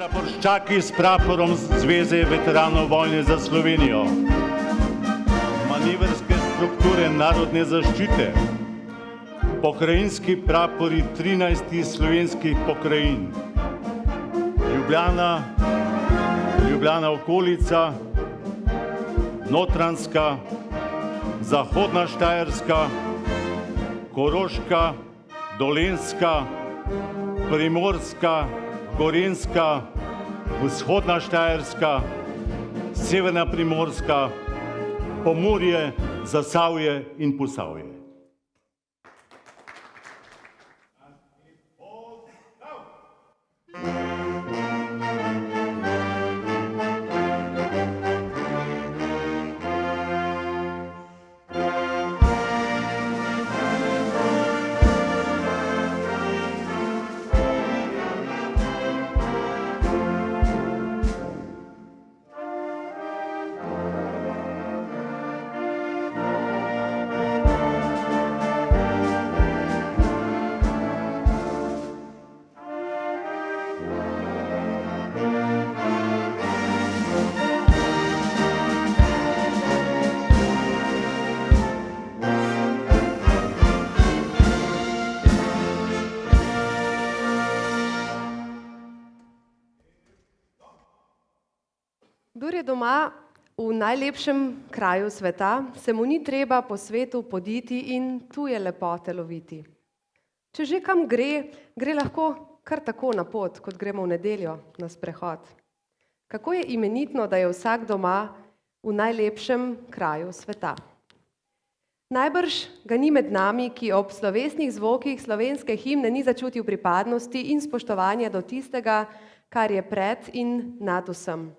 Praporščaki s praporom Zveze veteranov vojne za Slovenijo, manevrske strukture narodne zaščite, pokrajinski prapori 13 slovenskih pokrajin, Ljubljana, Ljubljana okolica, Notranjska, Zahodna Štajerska, Koroška, Dolenjska, Primorska, Gorenjska, Vzhodna Štajerska, Severna Primorska, Pomurje, Zasavje in Posavje. Kdor je doma v najlepšem kraju sveta, se mu ni treba po svetu poditi in tuje lepote loviti. Če že kam gre, gre lahko kar tako na pot, kot gremo v nedeljo na sprehod. Kako je imenitno, da je vsak doma v najlepšem kraju sveta. Najbrž ga ni med nami, ki ob slovesnih zvokih slovenske himne ni začutil pripadnosti in spoštovanja do tistega, kar je pred in nad vsem.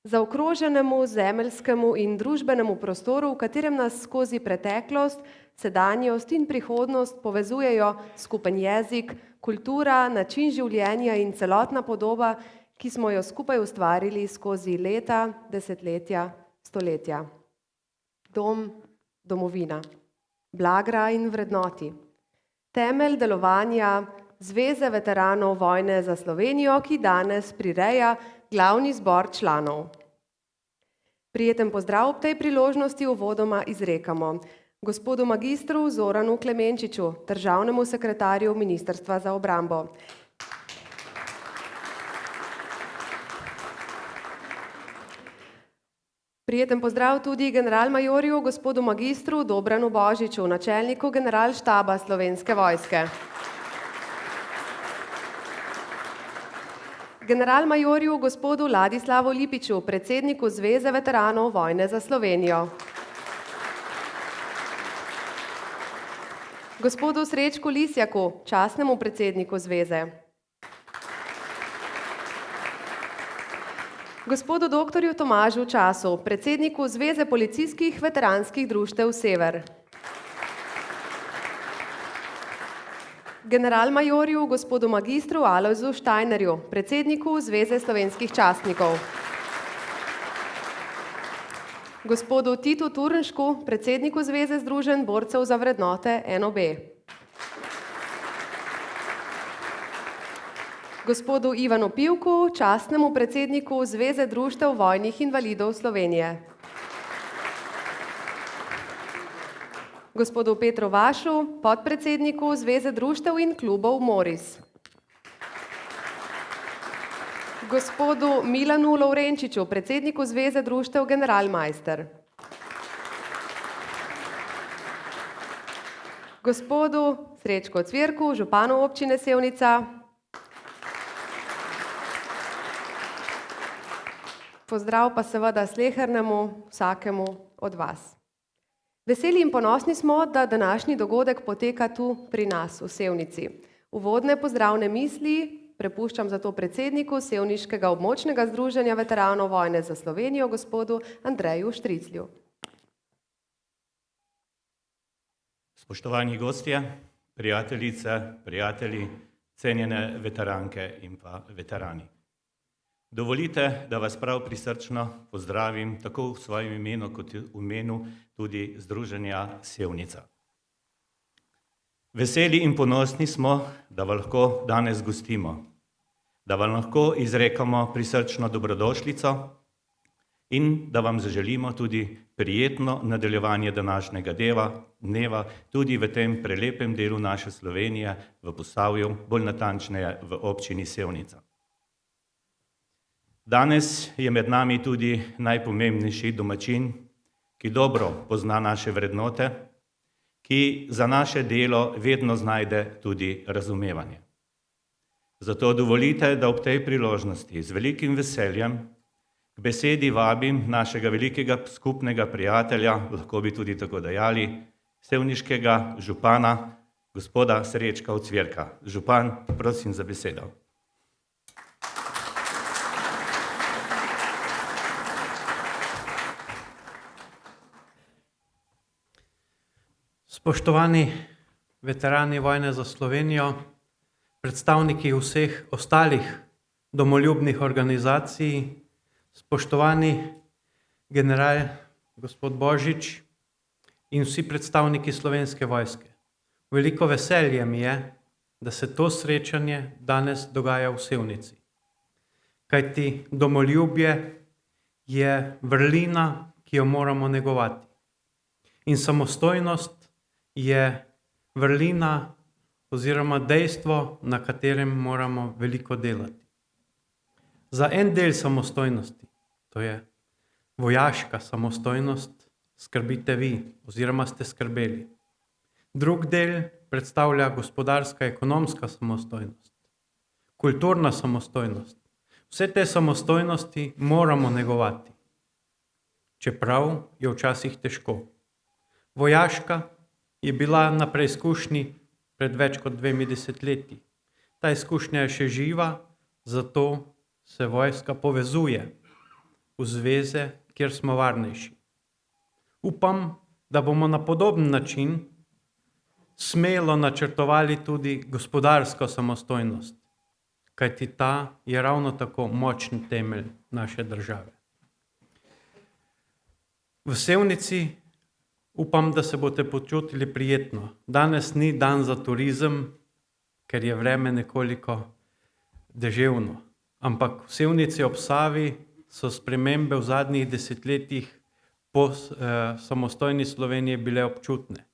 Zaokroženemu zemeljskemu in družbenemu prostoru, v katerem nas skozi preteklost, sedanjost in prihodnost povezujejo skupen jezik, kultura, način življenja in celotna podoba, ki smo jo skupaj ustvarili skozi leta, desetletja, stoletja. Dom, domovina, blagra in vrednoti. Temelj delovanja Zveze veteranov vojne za Slovenijo, ki danes prireja glavni zbor članov. Prijeten pozdrav ob tej priložnosti uvodoma izrekamo gospodu magistru Zoranu Klemenčiču, državnemu sekretarju Ministrstva za obrambo. Prijeten pozdrav tudi generalmajorju gospodu magistru Dobranu Božiču, načelniku generalštaba Slovenske vojske. Generalmajorju gospodu Ladislavu Lipiču, predsedniku Zveze veteranov vojne za Slovenijo. Gospodu Srečku Lisjaku, častnemu predsedniku Zveze. Gospodu doktorju Tomažu Času, predsedniku Zveze policijskih veteranskih društev Sever. Generalmajorju gospodu magistru Alojzu Štajnerju, predsedniku Zveze slovenskih častnikov. Gospodu Titu Turnšku, predsedniku Zveze združenj borcev za vrednote NOB. Gospodu Ivanu Pivku, častnemu predsedniku Zveze društev vojnih invalidov Slovenije. Gospodu Petru Vašu, podpredsedniku Zveze društev in klubov Moris. Gospodu Milanu Lovrenčiču, predsedniku Zveze društev Generalmajster. Gospodu Srečku Cvirku, županu občine Sevnica. Pozdrav pa seveda slehernemu vsakemu od vas. Veseli in ponosni smo, da današnji dogodek poteka tu pri nas v Sevnici. Uvodne pozdravne misli prepuščam zato predsedniku Sevniškega območnega združenja veteranov vojne za Slovenijo, gospodu Andreju Štriclju. Spoštovani gostje, prijateljice, prijatelji, cenjene veteranke in pa veterani. Dovolite, da vas prav prisrčno pozdravim tako v svojem imenu kot v imenu tudi Združenja Sevnica. Veseli in ponosni smo, da vas lahko danes gostimo. da vam lahko izrekamo prisrčno dobrodošlico in da vam zaželimo tudi prijetno nadaljevanje današnjega dneva, tudi v tem prelepem delu naše Slovenije, v Posavju, bolj natančneje v občini Sevnica. Danes je med nami tudi najpomembnejši domačin, ki dobro pozna naše vrednote, ki za naše delo vedno znajde tudi razumevanje. Zato dovolite, da ob tej priložnosti z velikim veseljem k besedi vabim našega velikega skupnega prijatelja, lahko bi tudi tako dejali, sevniškega župana, gospoda Srečka Ocvirka. Župan, prosim za besedo. Spoštovani veterani vojne za Slovenijo, predstavniki vseh ostalih domoljubnih organizacij, spoštovani general gospod Božič in vsi predstavniki Slovenske vojske. Veliko veselje mi je, da se to srečanje danes dogaja v Sevnici. Kajti domoljubje je vrlina, ki jo moramo negovati. In samostojnost je vrlina oziroma dejstvo, na katerem moramo veliko delati. Za en del samostojnosti, to je vojaška samostojnost, skrbite vi oziroma ste skrbeli. Drug del predstavlja gospodarska, ekonomska samostojnost, kulturna samostojnost. Vse te samostojnosti moramo negovati, čeprav je včasih težko. Vojaška je bila na preizkušnji pred več kot 2 desetletji. Ta izkušnja je še živa, zato se vojska povezuje v zveze, kjer smo varnejši. Upam, da bomo na podoben način smelo načrtovali tudi gospodarsko samostojnost, kajti ta je ravno tako močen temelj naše države. V Sevnici upam, da se boste počutili prijetno. Danes ni dan za turizem, ker je vreme nekoliko deževno. Ampak v Sevnici ob Savi so spremembe v zadnjih desetletjih po samostojni Sloveniji bile občutne.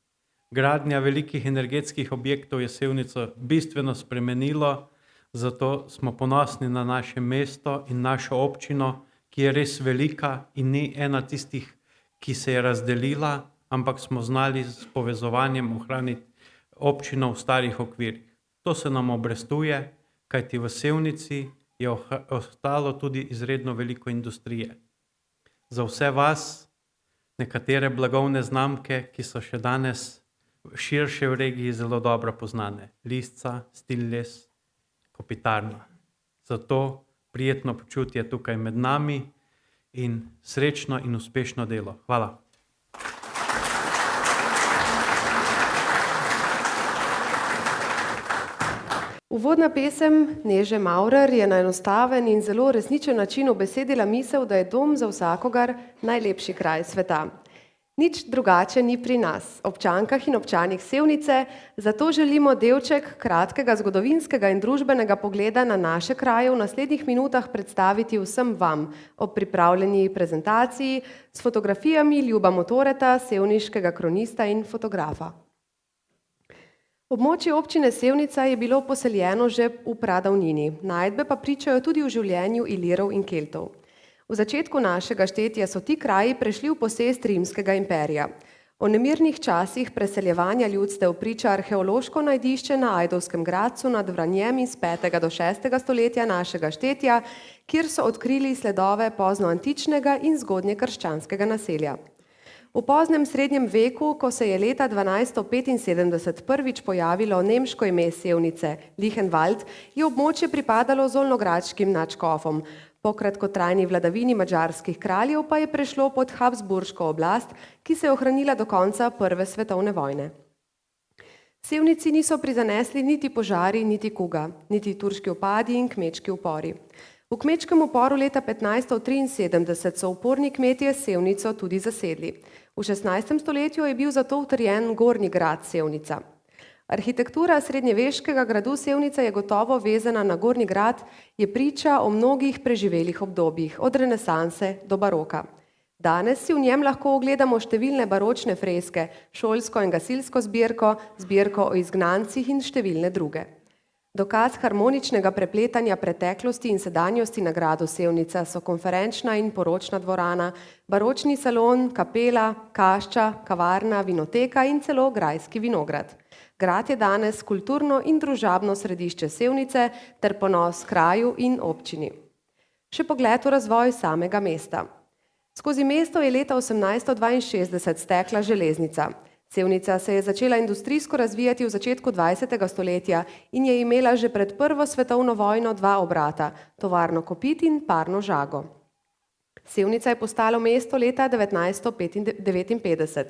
Gradnja velikih energetskih objektov je Sevnico bistveno spremenilo, zato smo ponosni na naše mesto in našo občino, ki je res velika in ni ena tistih, ki se je razdelila, ampak smo znali s povezovanjem ohraniti občino v starih okvirih. To se nam obrestuje, kajti v Sevnici je ostalo tudi izredno veliko industrije. Za vse vas nekatere blagovne znamke, ki so še danes širše v regiji zelo dobro poznane. Lisca, Stilles, Kopitarna. Zato prijetno počutje tukaj med nami in srečno in uspešno delo. Hvala. Uvodna pesem Neže Maurer je na enostaven in zelo resničen način obesedila misel, da je dom za vsakogar najlepši kraj sveta. Nič drugače ni pri nas, občankah in občanih Sevnice, zato želimo delček kratkega zgodovinskega in družbenega pogleda na naše kraje v naslednjih minutah predstaviti vsem vam ob pripravljeni prezentaciji s fotografijami Ljuba Motoreta, sevniškega kronista in fotografa. Območje občine Sevnica je bilo poseljeno že v pradavnini, najdbe pa pričajo tudi v življenju Ilirov in Keltov. V začetku našega štetja so ti kraji prešli v posest Rimskega imperija. O nemirnih časih preseljevanja ljudstev priča arheološko najdišče na Ajdovskem Gradcu nad Vranjem iz 5. do 6. stoletja našega štetja, kjer so odkrili sledove poznoantičnega in zgodnjekrščanskega naselja. V poznem srednjem veku, ko se je leta 1275 prvič pojavilo nemško ime Sevnice, Lihenwald, je območje pripadalo zolnogradskim nadškofom. Po kratkotrajni vladavini madžarskih kraljev pa je prešlo pod habsburško oblast, ki se je ohranila do konca Prve svetovne vojne. Sevnici niso prizanesli niti požari, niti kuga, niti turški upadi in kmečki upori. V kmečkem uporu leta 1573 so uporni kmetje Sevnico tudi zasedli. V 16. stoletju je bil zato utrjen Gornji grad Sevnica. Arhitektura srednjeveškega gradu Sevnica je gotovo vezana na Gornji grad, je priča o mnogih preživelih obdobjih, od renesanse do baroka. Danes si v njem lahko ogledamo številne baročne freske, šolsko in gasilsko zbirko, zbirko o izgnancih in številne druge. Dokaz harmoničnega prepletanja preteklosti in sedanjosti na gradu Sevnica so konferenčna in poročna dvorana, baročni salon, kapela, kašča, kavarna, vinoteka in celo grajski vinograd. Grad je danes kulturno in družabno središče Sevnice ter ponos kraju in občini. Še pogled v razvoj samega mesta. Skozi mesto je leta 1862 stekla železnica. Sevnica se je začela industrijsko razvijati v začetku 20. stoletja in je imela že pred Prvo svetovno vojno 2 obrata, tovarno kopit in parno žago. Sevnica je postalo mesto leta 1959.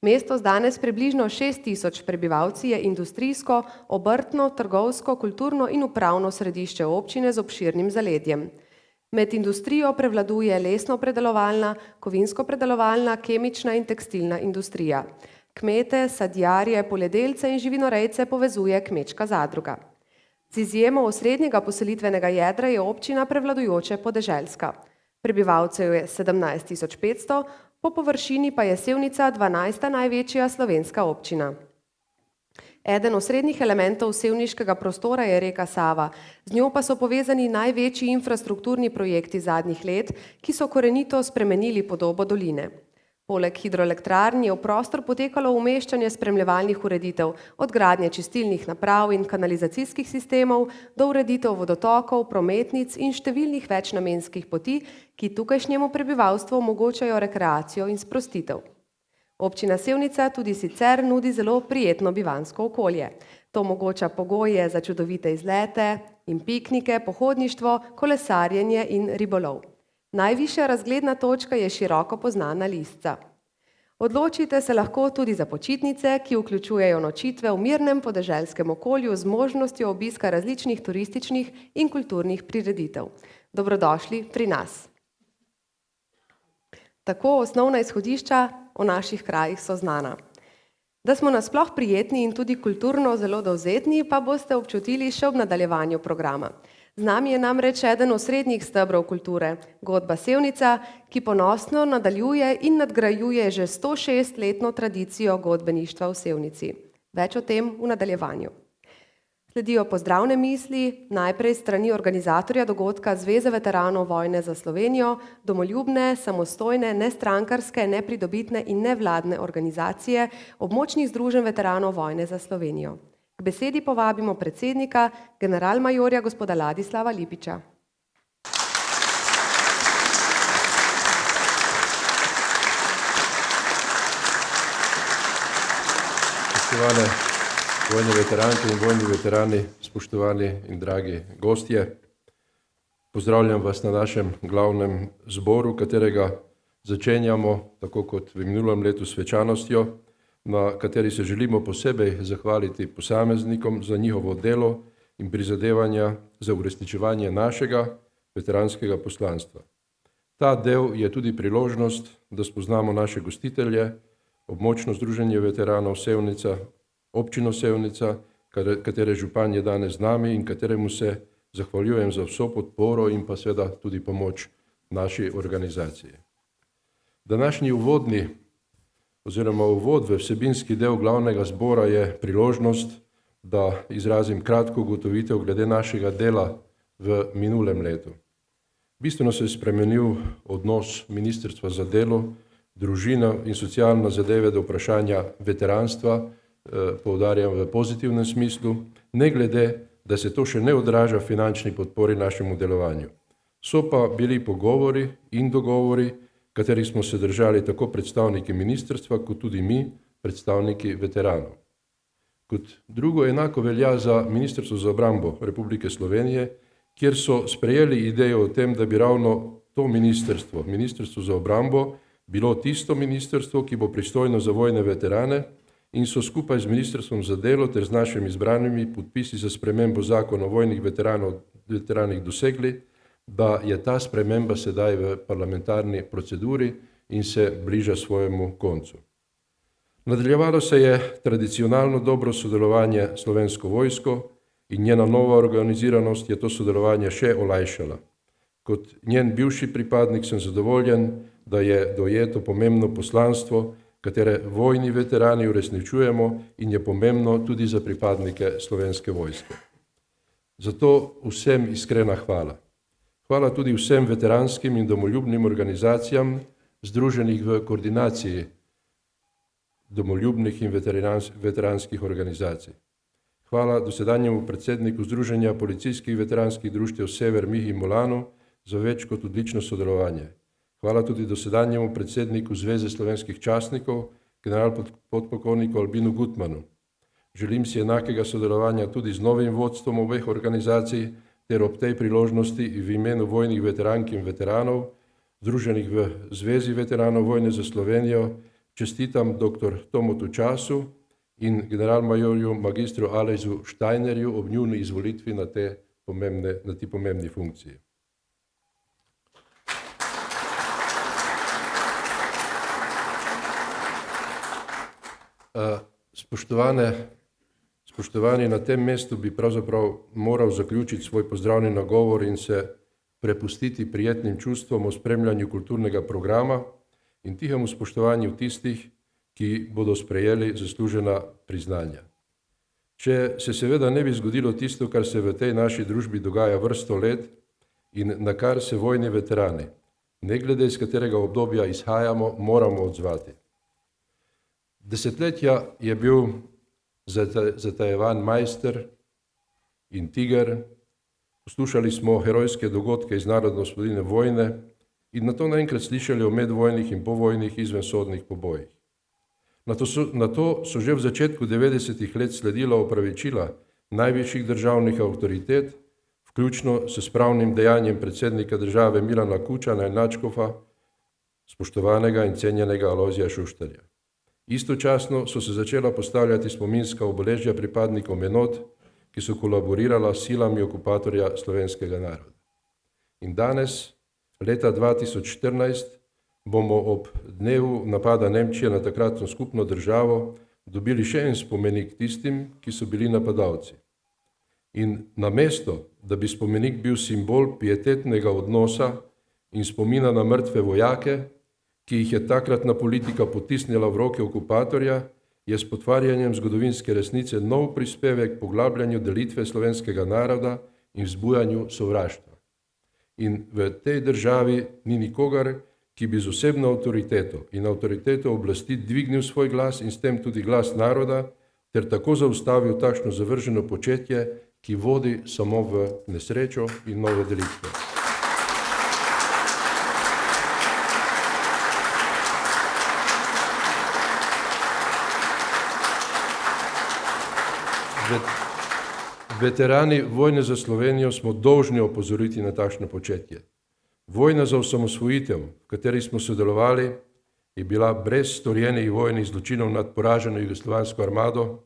Mesto z danes približno 6.000 prebivalci je industrijsko, obrtno, trgovsko, kulturno in upravno središče občine z obširnim zaledjem. Med industrijo prevladuje lesno-predelovalna, kovinsko-predelovalna, kemična in tekstilna industrija. Kmete, sadjarje, poljedelce in živinorejce povezuje kmečka zadruga. Z izjemo osrednjega poselitvenega jedra je občina prevladujoče podeželska. Prebivalcev je 17.500, po površini pa je Sevnica 12. največja slovenska občina. Eden osrednjih elementov sevniškega prostora je reka Sava, z njo pa so povezani največji infrastrukturni projekti zadnjih let, ki so korenito spremenili podobo doline. Poleg hidroelektrarn je v prostor potekalo umeščanje spremljevalnih ureditev, od gradnje čistilnih naprav in kanalizacijskih sistemov do ureditev vodotokov, prometnic in številnih večnamenskih poti, ki tukajšnjemu prebivalstvu omogočajo rekreacijo in sprostitev. Občina Sevnica tudi sicer nudi zelo prijetno bivanjsko okolje. To omogoča pogoje za čudovite izlete in piknike, pohodništvo, kolesarjenje in ribolov. Najvišja razgledna točka je široko poznana Lisca. Odločite se lahko tudi za počitnice, ki vključujejo nočitve v mirnem podeželskem okolju z možnostjo obiska različnih turističnih in kulturnih prireditev. Dobrodošli pri nas. Tako osnovna izhodišča o naših krajih so znana. Da smo nasploh prijetni in tudi kulturno zelo dovzetni, pa boste občutili še ob nadaljevanju programa. Z nami je namreč eden osrednjih stebrov kulture, godba Sevnica, ki ponosno nadaljuje in nadgrajuje že 106-letno tradicijo godbeništva v Sevnici. Več o tem v nadaljevanju. Sledijo pozdravne misli, najprej strani organizatorja dogodka Zveze veteranov vojne za Slovenijo, domoljubne, samostojne, nestrankarske, nepridobitne in nevladne organizacije območnih združenj veteranov vojne za Slovenijo. K besedi povabimo predsednika, generalmajorja gospoda Ladislava Lipiča. Spoštovane vojne veteranke in vojni veterani, spoštovani in dragi gostje, pozdravljam vas na našem glavnem zboru, katerega začenjamo, tako kot v minulem letu, svečanostjo, na kateri se želimo posebej zahvaliti posameznikom za njihovo delo in prizadevanja za uresničevanje našega veteranskega poslanstva. Ta del je tudi priložnost, da spoznamo naše gostitelje, območno združenje veteranov Sevnica, občino Sevnica, katere župan je danes z nami in kateremu se zahvaljujem za vso podporo in pa seveda tudi pomoč naši organizaciji. Današnji uvod v vsebinski del glavnega zbora je priložnost, da izrazim kratko ugotovitev glede našega dela v minulem letu. Bistveno se je spremenil odnos Ministrstva za delo, družino in socialne zadeve do vprašanja veteranstva, poudarjam v pozitivnem smislu, ne glede, da se to še ne odraža v finančni podpori našemu delovanju. So pa bili pogovori in dogovori, katerih smo se držali tako predstavniki ministrstva, kot tudi mi, predstavniki veteranov. Kot drugo, enako velja za Ministrstvo za obrambo Republike Slovenije, kjer so sprejeli idejo o tem, da bi ravno to ministrstvo, Ministrstvo za obrambo, bilo tisto ministrstvo, ki bo pristojno za vojne veterane, in so skupaj z Ministrstvom za delo ter z našimi izbranimi podpisi za spremembo zakona o vojnih veteranih dosegli, da je ta sprememba sedaj v parlamentarni proceduri in se bliža svojemu koncu. Nadaljevalo se je tradicionalno dobro sodelovanje s Slovensko vojsko in njena nova organiziranost je to sodelovanje še olajšala. Kot njen bivši pripadnik sem zadovoljen, da je dojeto pomembno poslanstvo, katere vojni veterani uresničujemo in je pomembno tudi za pripadnike Slovenske vojske. Zato vsem iskrena hvala. Hvala tudi vsem veteranskim in domoljubnim organizacijam, združenih v koordinaciji domoljubnih in veteranskih organizacij. Hvala dosedanjemu predsedniku Združenja policijskih veteranskih društev Sever Mihi Molanu za več kot odlično sodelovanje. Hvala tudi dosedanjemu predsedniku Zveze slovenskih častnikov, generalpodpolkovniku Albinu Gutmanu. Želim si enakega sodelovanja tudi z novim vodstvom obeh organizacij ter ob tej priložnosti v imenu vojnih veterank in veteranov, združenih v Zvezi veteranov vojne za Slovenijo, čestitam dr. Tomotu Času in generalmajorju magistru Alojzu Štajnerju ob njuni izvolitvi na ti pomembni funkciji. Spoštovani, na tem mestu bi pravzaprav moral zaključiti svoj pozdravni nagovor in se prepustiti prijetnim čustvom o spremljanju kulturnega programa in tihemu spoštovanju tistih, ki bodo sprejeli zaslužena priznanja. Če se seveda ne bi zgodilo tisto, kar se v tej naši družbi dogaja vrsto let in na kar se vojni veterani, ne glede iz katerega obdobja izhajamo, moramo odzvati. Desetletja je bil zatajevan Majster in Tiger, poslušali smo herojske dogodke iz narodnoosvobodilne vojne in nato naenkrat slišali o medvojnih in povojnih izvensodnih pobojih. Na to so že v začetku 90-ih let sledila opravičila najvišjih državnih avtoritet, vključno s spravnim dejanjem predsednika države Milana Kučana in Nadškofa, spoštovanega in cenjenega Alojzija Šuštarja. Istočasno so se začela postavljati spominska obeležja pripadnikom enot, ki so kolaborirala s silami okupatorja slovenskega naroda. In danes, leta 2014, bomo ob dnevu napada Nemčije na takratno skupno državo dobili še en spomenik tistim, ki so bili napadalci. In namesto, da bi spomenik bil simbol pietetnega odnosa in spomina na mrtve vojake, ki jih je takratna politika potisnila v roke okupatorja, je s potvarjanjem zgodovinske resnice nov prispevek k poglabljanju delitve slovenskega naroda in vzbujanju sovraštva. In v tej državi ni nikogar, ki bi z osebno avtoriteto in avtoriteto oblasti dvignil svoj glas in s tem tudi glas naroda, ter tako zaustavil takšno zavrženo početje, ki vodi samo v nesrečo in nove delitve. Veterani vojne za Slovenijo smo dolžni opozoriti na takšno početje. Vojna za osamosvojitev, v kateri smo sodelovali, je bila brez storjenih vojnih zločinov nad poraženo jugoslovansko armado,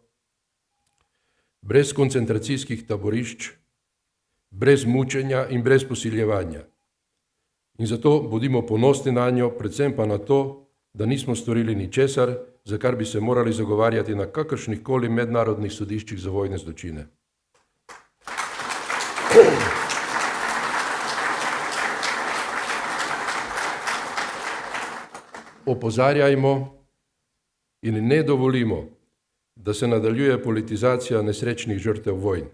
brez koncentracijskih taborišč, brez mučenja in brez posiljevanja. In zato bodimo ponosni na njo, predvsem pa na to, da nismo storili ničesar, za kar bi se morali zagovarjati na kakršnih koli mednarodnih sodiščih za vojne zločine. Opozarjajmo in ne dovolimo, da se nadaljuje politizacija nesrečnih žrtev vojn.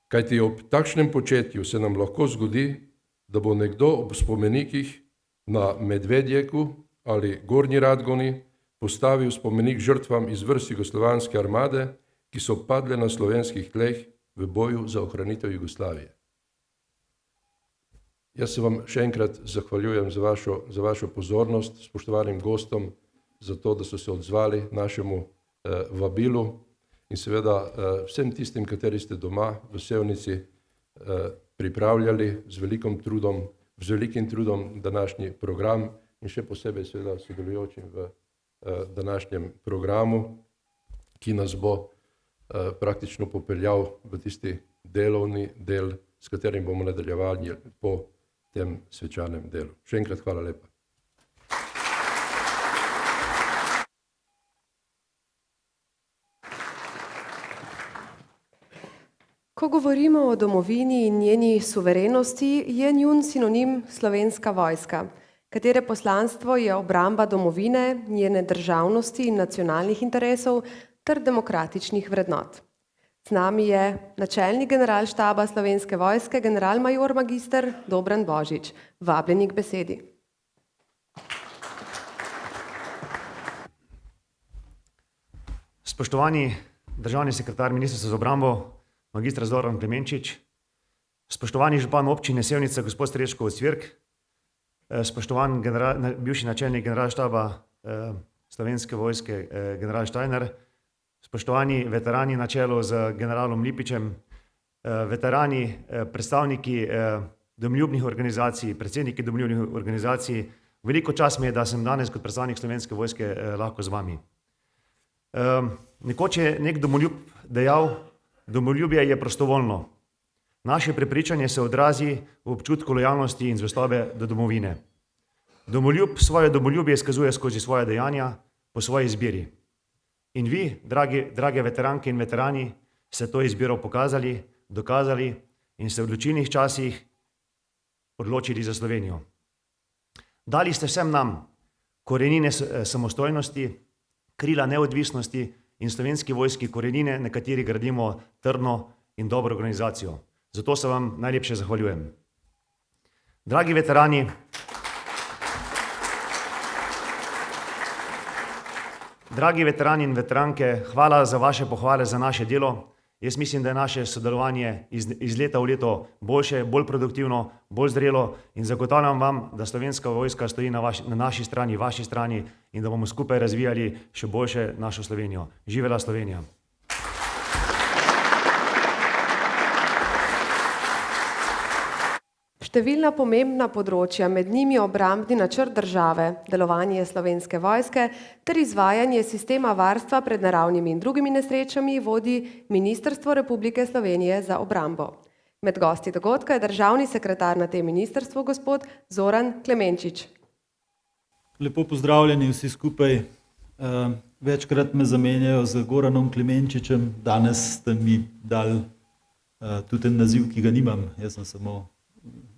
Kajti ob takšnem početju se nam lahko zgodi, da bo nekdo ob spomenikih na Medvedjeku ali Gornji Radgoni postavil spomenik žrtvam iz vrst jugoslovanske armade, ki so padle na slovenskih tleh v boju za ohranitev Jugoslavije. Jaz se vam še enkrat zahvaljujem za vašo pozornost, spoštovanim gostom, za to, da so se odzvali našemu vabilu in seveda vsem tistim, kateri ste doma v Sevnici pripravljali z velikim trudom današnji program in še posebej seveda sodelujočim v današnjem programu, ki nas bo praktično popeljal v tisti delovni del, s katerim bomo nadaljevali po tem svečanem delu. Še enkrat hvala lepa. Ko govorimo o domovini in njeni suverenosti, je njun sinonim Slovenska vojska, katere poslanstvo je obramba domovine, njene državnosti in nacionalnih interesov ter demokratičnih vrednot. Z nami je načelnik generalštaba Slovenske vojske, generalmajor magister Dobran Božič. Vabljeni k besedi. Spoštovani državni sekretar Ministrstva za obrambo, magistr Zoran Klemenčič, spoštovani župan občine Sevnica, gospod Strečko Ocvirk, spoštovan bivši načelnik generalštaba Slovenske vojske, general Štajner, spoštovani veterani na čelu z generalom Lipičem, veterani, predstavniki domoljubnih organizacij, predsedniki domoljubnih organizacij, veliko čast mi je, da sem danes kot predstavnik Slovenske vojske lahko z vami. Nekoč je nek domoljub dejal, domoljubje je prostovoljno. Naše prepričanje se odrazi v občutku lojalnosti in zvestobe do domovine. Domoljub svoje domoljubje izkazuje skozi svoje dejanja, po svoji izbiri. In vi, drage veteranke in veterani, ste to izbiro pokazali, dokazali in se v odločilnih časih odločili za Slovenijo. Dali ste vsem nam korenine samostojnosti, krila neodvisnosti in Slovenski vojski korenine, na kateri gradimo trdno in dobro organizacijo. Zato se vam najlepše zahvaljujem. Dragi veterani, in veteranke, hvala za vaše pohvale za naše delo. Jaz mislim, da je naše sodelovanje iz leta v leto boljše, bolj produktivno, bolj zrelo in zagotavljam vam, da Slovenska vojska stoji na naši strani, vaši strani in da bomo skupaj razvijali še boljše našo Slovenijo. Živela Slovenija! Številna pomembna področja, med njimi obrambni načrt države, delovanje Slovenske vojske ter izvajanje sistema varstva pred naravnimi in drugimi nesrečami vodi Ministrstvo Republike Slovenije za obrambo. Med gosti dogodka je državni sekretar na tem ministrstvu, gospod Zoran Klemenčič. Lepo pozdravljeni vsi skupaj. Večkrat me zamenjajo z Goranom Klemenčičem, danes ste mi dali tudi en naziv, ki ga nimam. Jaz sem samo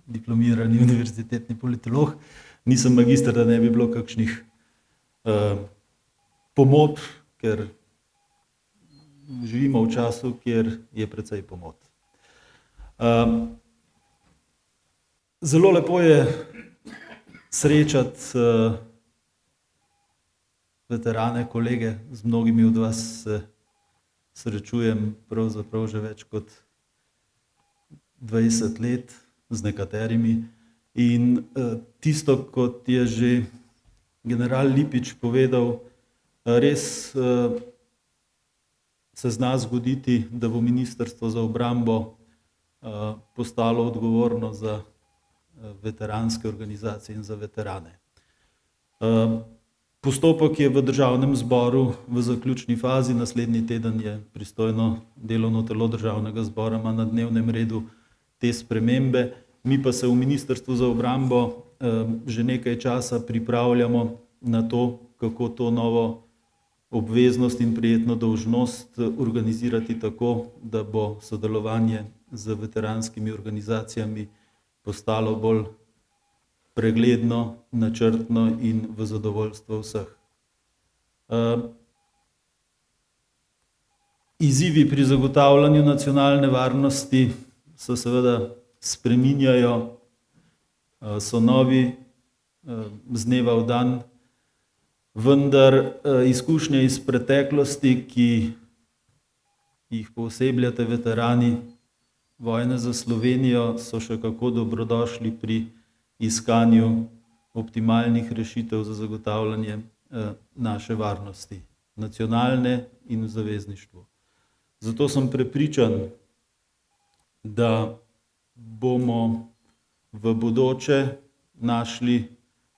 diplomirani univerzitetni politolog, nisem magister, da ne bi bilo kakšnih pomot, ker živimo v času, kjer je precej pomot. Zelo lepo je srečati veterane, kolege, z mnogimi od vas se srečujem pravzaprav že več kot 20 let, z nekaterimi. In tisto, kot je že general Lipič povedal, res se zna zgoditi, da bo Ministrstvo za obrambo postalo odgovorno za veteranske organizacije in za veterane. Postopek je v Državnem zboru v zaključni fazi, naslednji teden je pristojno delovno telo Državnega zbora, ima na dnevnem redu te spremembe. Mi pa se v Ministrstvu za obrambo že nekaj časa pripravljamo na to, kako to novo obveznost in prijetno dolžnost organizirati tako, da bo sodelovanje z veteranskimi organizacijami postalo bolj pregledno, načrtno in v zadovoljstvo vseh. Izzivi pri zagotavljanju nacionalne varnosti se seveda spreminjajo, so novi z dneva v dan, vendar izkušnje iz preteklosti, ki jih poosebljate veterani vojne za Slovenijo, so še kako dobrodošli pri iskanju optimalnih rešitev za zagotavljanje naše varnosti, nacionalne in v zavezništvu. Zato sem prepričan, da bomo v bodoče našli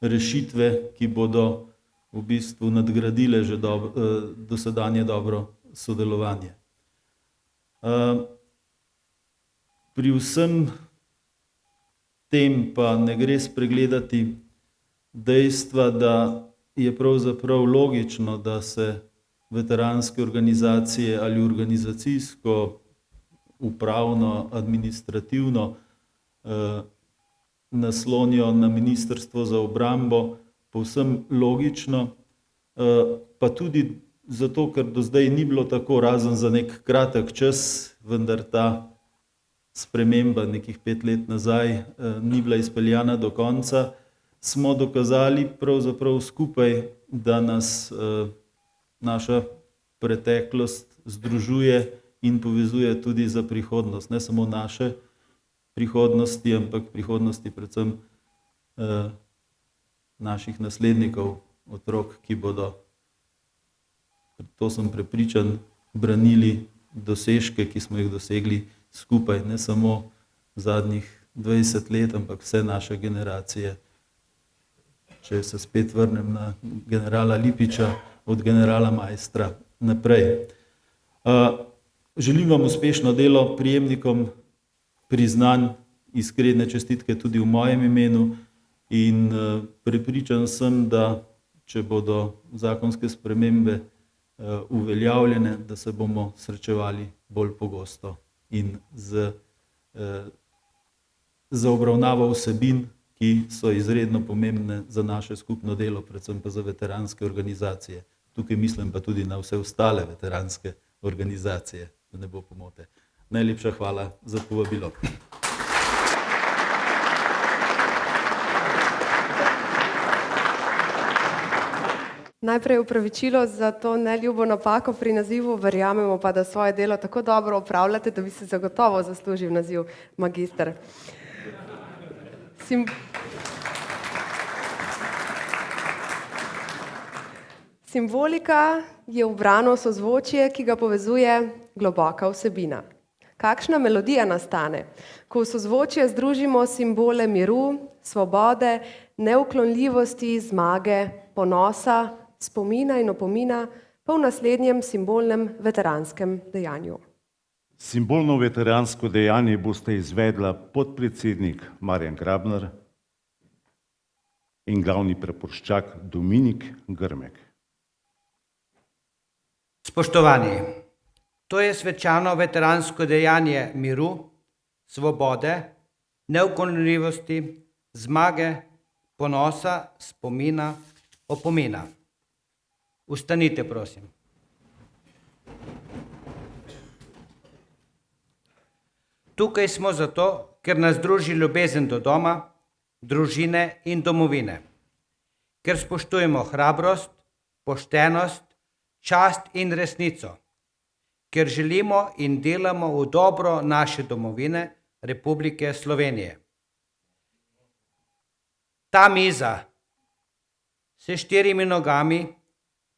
rešitve, ki bodo v bistvu nadgradile že dosedanje dobro sodelovanje. Pri vsem tem pa ne gre spregledati dejstva, da je pravzaprav logično, da se veteranske organizacije ali organizacijsko upravno, administrativno naslonijo na Ministrstvo za obrambo, povsem logično, pa tudi zato, ker do zdaj ni bilo tako, razen za nek kratek čas, vendar ta sprememba nekih 5 let nazaj ni bila izpeljana do konca, smo dokazali pravzaprav skupaj, da nas naša preteklost združuje in povezuje tudi za prihodnost. Ne samo naše prihodnosti, ampak prihodnosti predvsem naših naslednikov, otrok, ki bodo, to sem prepričan, branili dosežke, ki smo jih dosegli skupaj, ne samo zadnjih 20 let, ampak vse naše generacije. Če se spet vrnem na generala Lipiča, od generala Maistra naprej. Želim vam uspešno delo, prejemnikom priznanj, iskrene čestitke tudi v mojem imenu in prepričan sem, da če bodo zakonske spremembe uveljavljene, da se bomo srečevali bolj pogosto in za obravnavo vsebin, ki so izredno pomembne za naše skupno delo, predvsem pa za veteranske organizacije. Tukaj mislim pa tudi na vse ostale veteranske organizacije, da ne bo pomote. Najlepša hvala za povabilo. Najprej upravičilo za to neljubo napako pri nazivu, verjamemo pa, da svoje delo tako dobro opravljate, da bi se zagotovo zaslužil naziv magister. Simbolika je ubrano sozvočje, ki ga povezuje globoka vsebina. Kakšna melodija nastane, ko v sozvočje združimo simbole miru, svobode, neuklonljivosti, zmage, ponosa, spomina in opomina, pa v naslednjem simbolnem veteranskem dejanju. Simbolno veteransko dejanje boste izvedla podpredsednik Marjan Grabnar in glavni praporščak Dominik Grmek. Spoštovani, to je svečano veteransko dejanje miru, svobode, neuklonljivosti, zmage, ponosa, spomina, opomina. Vstanite, prosim. Tukaj smo zato, ker nas druži ljubezen do doma, družine in domovine. Ker spoštujemo hrabrost, poštenost, čast in resnico. Ker želimo in delamo v dobro naše domovine, Republike Slovenije. Ta miza s 4 nogami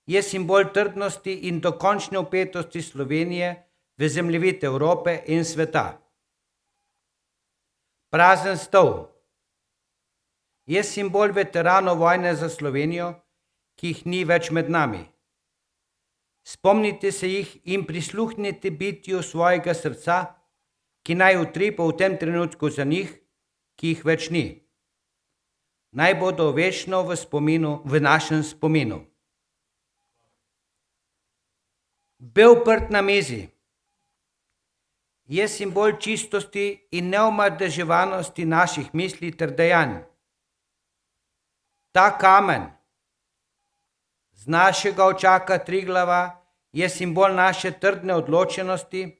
je simbol trdnosti in dokončne vpetosti Slovenije v zemljevid Evrope in sveta. Prazen stol je simbol veteranov vojne za Slovenijo, ki jih ni več med nami. Spomnite se jih in prisluhnite bitju svojega srca, ki naj utripa v tem trenutku za njih, ki jih več ni. Naj bodo večno v našem spominu. Bel prt na mizi je simbol čistosti in neomadeževanosti naših misli ter dejanj. Ta kamen z našega očaka Triglava je simbol naše trdne odločenosti,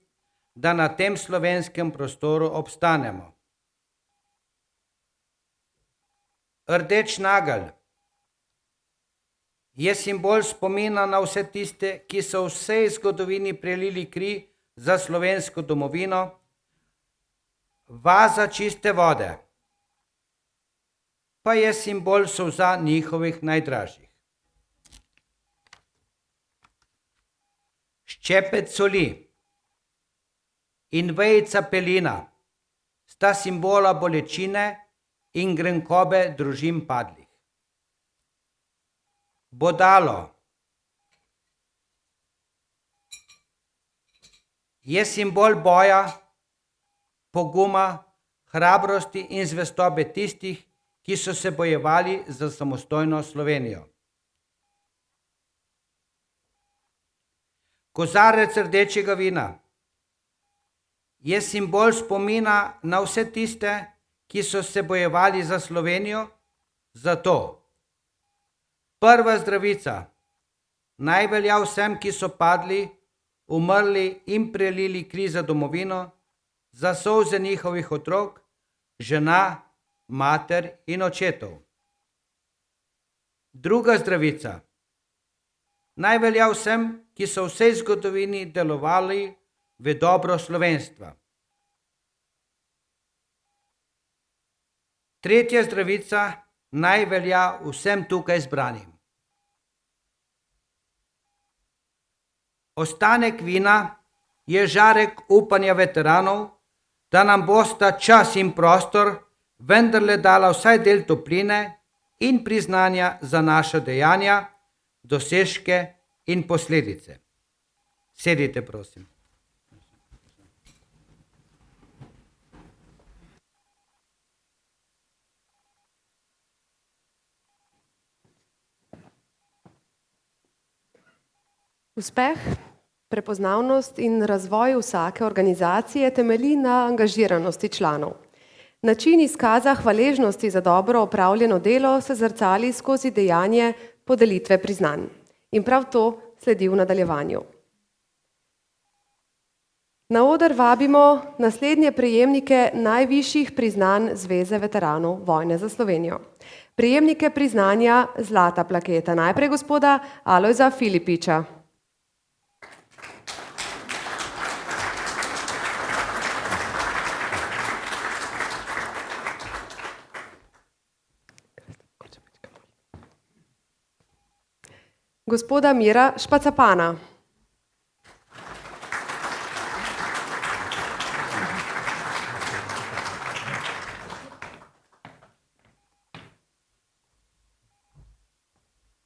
da na tem slovenskem prostoru obstanemo. Rdeč nagelj je simbol spomina na vse tiste, ki so v vsej zgodovini prelili kri za slovensko domovino, vaza čiste vode pa je simbol solza njihovih najdražjih. Ščepec soli in vejica pelina sta simbola bolečine in grenkobe družin padlih. Bodalo je simbol boja, poguma, hrabrosti in zvestobe tistih, ki so se bojevali za samostojno Slovenijo. Kozarec rdečega vina Je simbol spomina na vse tiste, ki so se bojevali za Slovenijo. Zato prva Zdravljica naj velja vsem, ki so padli, umrli in prelili kri za domovino, za solze njihovih otrok, žena, mater in očetov. Druga Zdravljica naj velja vsem, ki so v vsej zgodovini delovali v dobro slovenstva. Tretja Zdravljica naj velja vsem tukaj zbranim. Ostanek vina je žarek upanja veteranov, da nam bosta čas in prostor vendarle dala vsaj del topline in priznanja za naša dejanja, dosežke in posledice. Sedite, prosim. Uspeh, prepoznavnost in razvoj vsake organizacije temelji na angažiranosti članov. Način izkaza hvaležnosti za dobro opravljeno delo se zrcali skozi dejanje podelitve priznanj. In prav to sledi v nadaljevanju. Na oder vabimo naslednje prejemnike najvišjih priznanj Zveze veteranov vojne za Slovenijo. Prejemnike priznanja Zlata plaketa. Najprej gospoda Alojza Filipiča. Gospoda Mira Špacapana.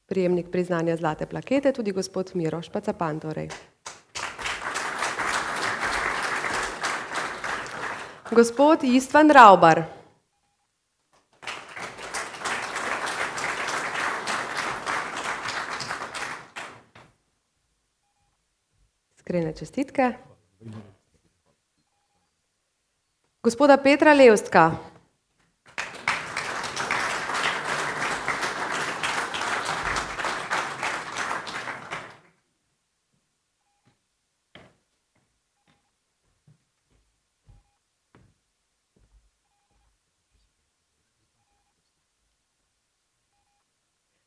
Prejemnik priznanja Zlate plakete, tudi gospod Miro Špacapan torej. Gospod Istvan Raubar. Iskrene čestitke. Gospoda Petra Levstka.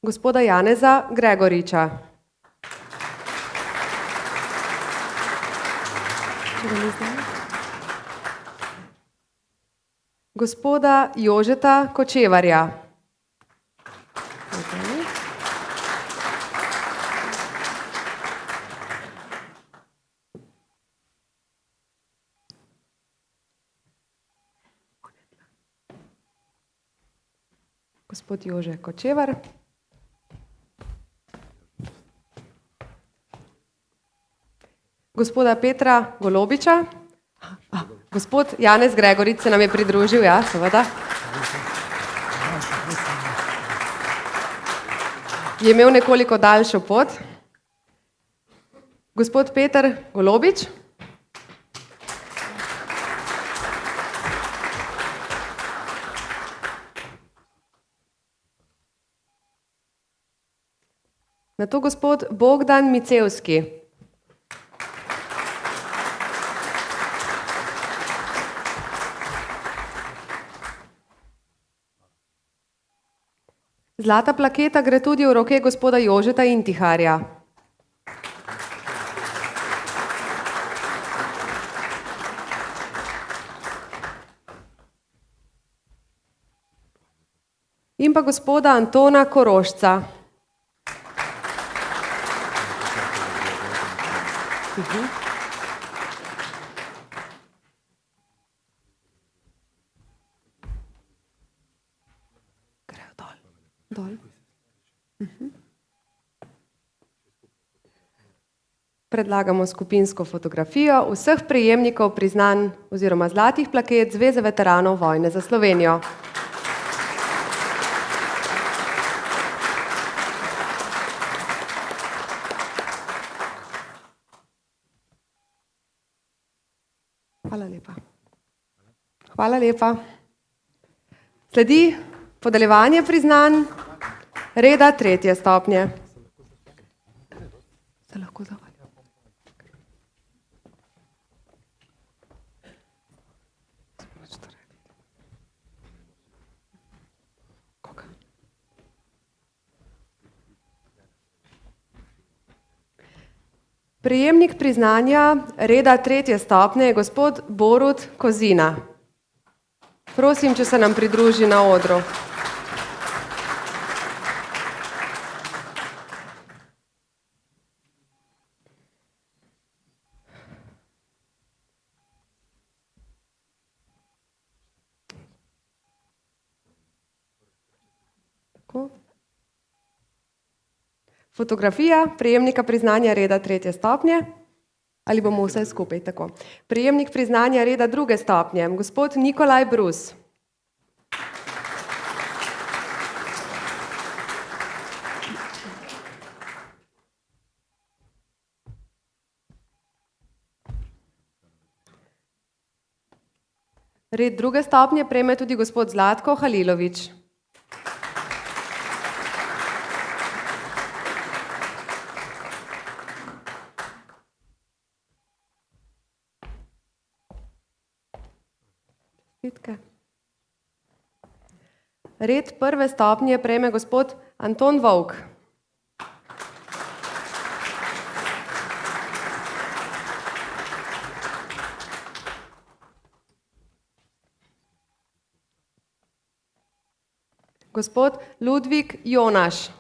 Gospoda Janeza Gregoriča. Gospoda Jožeta Kočevarja. Gospod Jože Kočevar. Gospoda Petra Golobiča. Gospod Janez Gregorič se nam je pridružil, ja, seveda. Je imel nekoliko daljšo pot. Gospod Peter Golobič. Nato gospod Bogdan Micevski. Zlata plaketa gre tudi v roke gospoda Jožeta Intiharja. In pa gospoda Antona Korošca. Dol. Predlagamo skupinsko fotografijo vseh prejemnikov priznanj oziroma zlatih plaket Zveze veteranov vojne za Slovenijo. Hvala lepa. Hvala lepa. Sledi podeljevanje priznanj reda 3. stopnje. Se lahko zahvalim. Prejemnik priznanja reda 3. stopnje je gospod Borut Kozina. Prosim, če se nam pridruži na odru. Tako. Fotografija prejemnika priznanja reda 3. stopnje. Ali bomo vse skupaj tako. Prejemnik priznanja reda 2. stopnje, gospod Nikolaj Brus. Red 2. stopnje prejme tudi gospod Zlatko Halilović. Red 1. stopnje prejme gospod Anton Vovk. Gospod Ludvik Jonaš.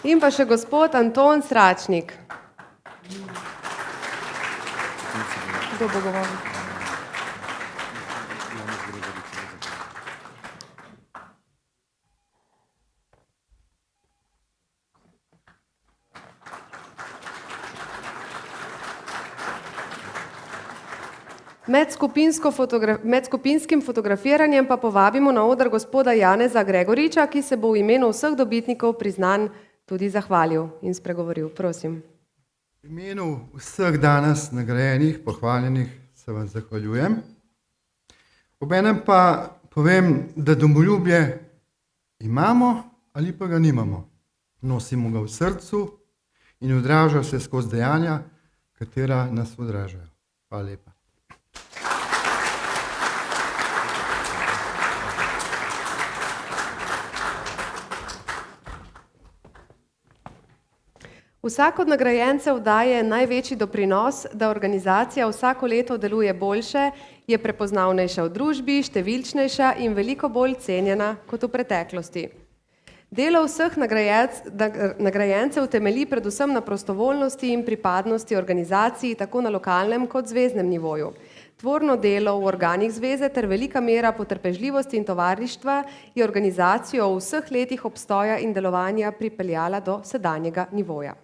In pa še gospod Anton Sračnik. Kdo bo govoril? Med skupinskim fotografiranjem pa povabimo na oder gospoda Janeza Gregoriča, ki se bo v imenu vseh dobitnikov priznanj tudi zahvalil in spregovoril. Prosim. V imenu vseh danes nagrajenih, pohvaljenih se vam zahvaljujem. Obenem pa povem, da domoljubje imamo ali pa ga nimamo. Nosimo ga v srcu in odraža se skozi dejanja, katera nas odražajo. Hvala lepa. Vsak od nagrajencev daje največji doprinos, da organizacija vsako leto deluje boljše, je prepoznavnejša v družbi, številčnejša in veliko bolj cenjena kot v preteklosti. Delo vseh nagrajencev temelji predvsem na prostovoljnosti in pripadnosti organizaciji tako na lokalnem kot zveznem nivoju. Tvorno delo v organih zveze ter velika mera potrpežljivosti in tovarištva je organizacijo v vseh letih obstoja in delovanja pripeljala do sedanjega nivoja.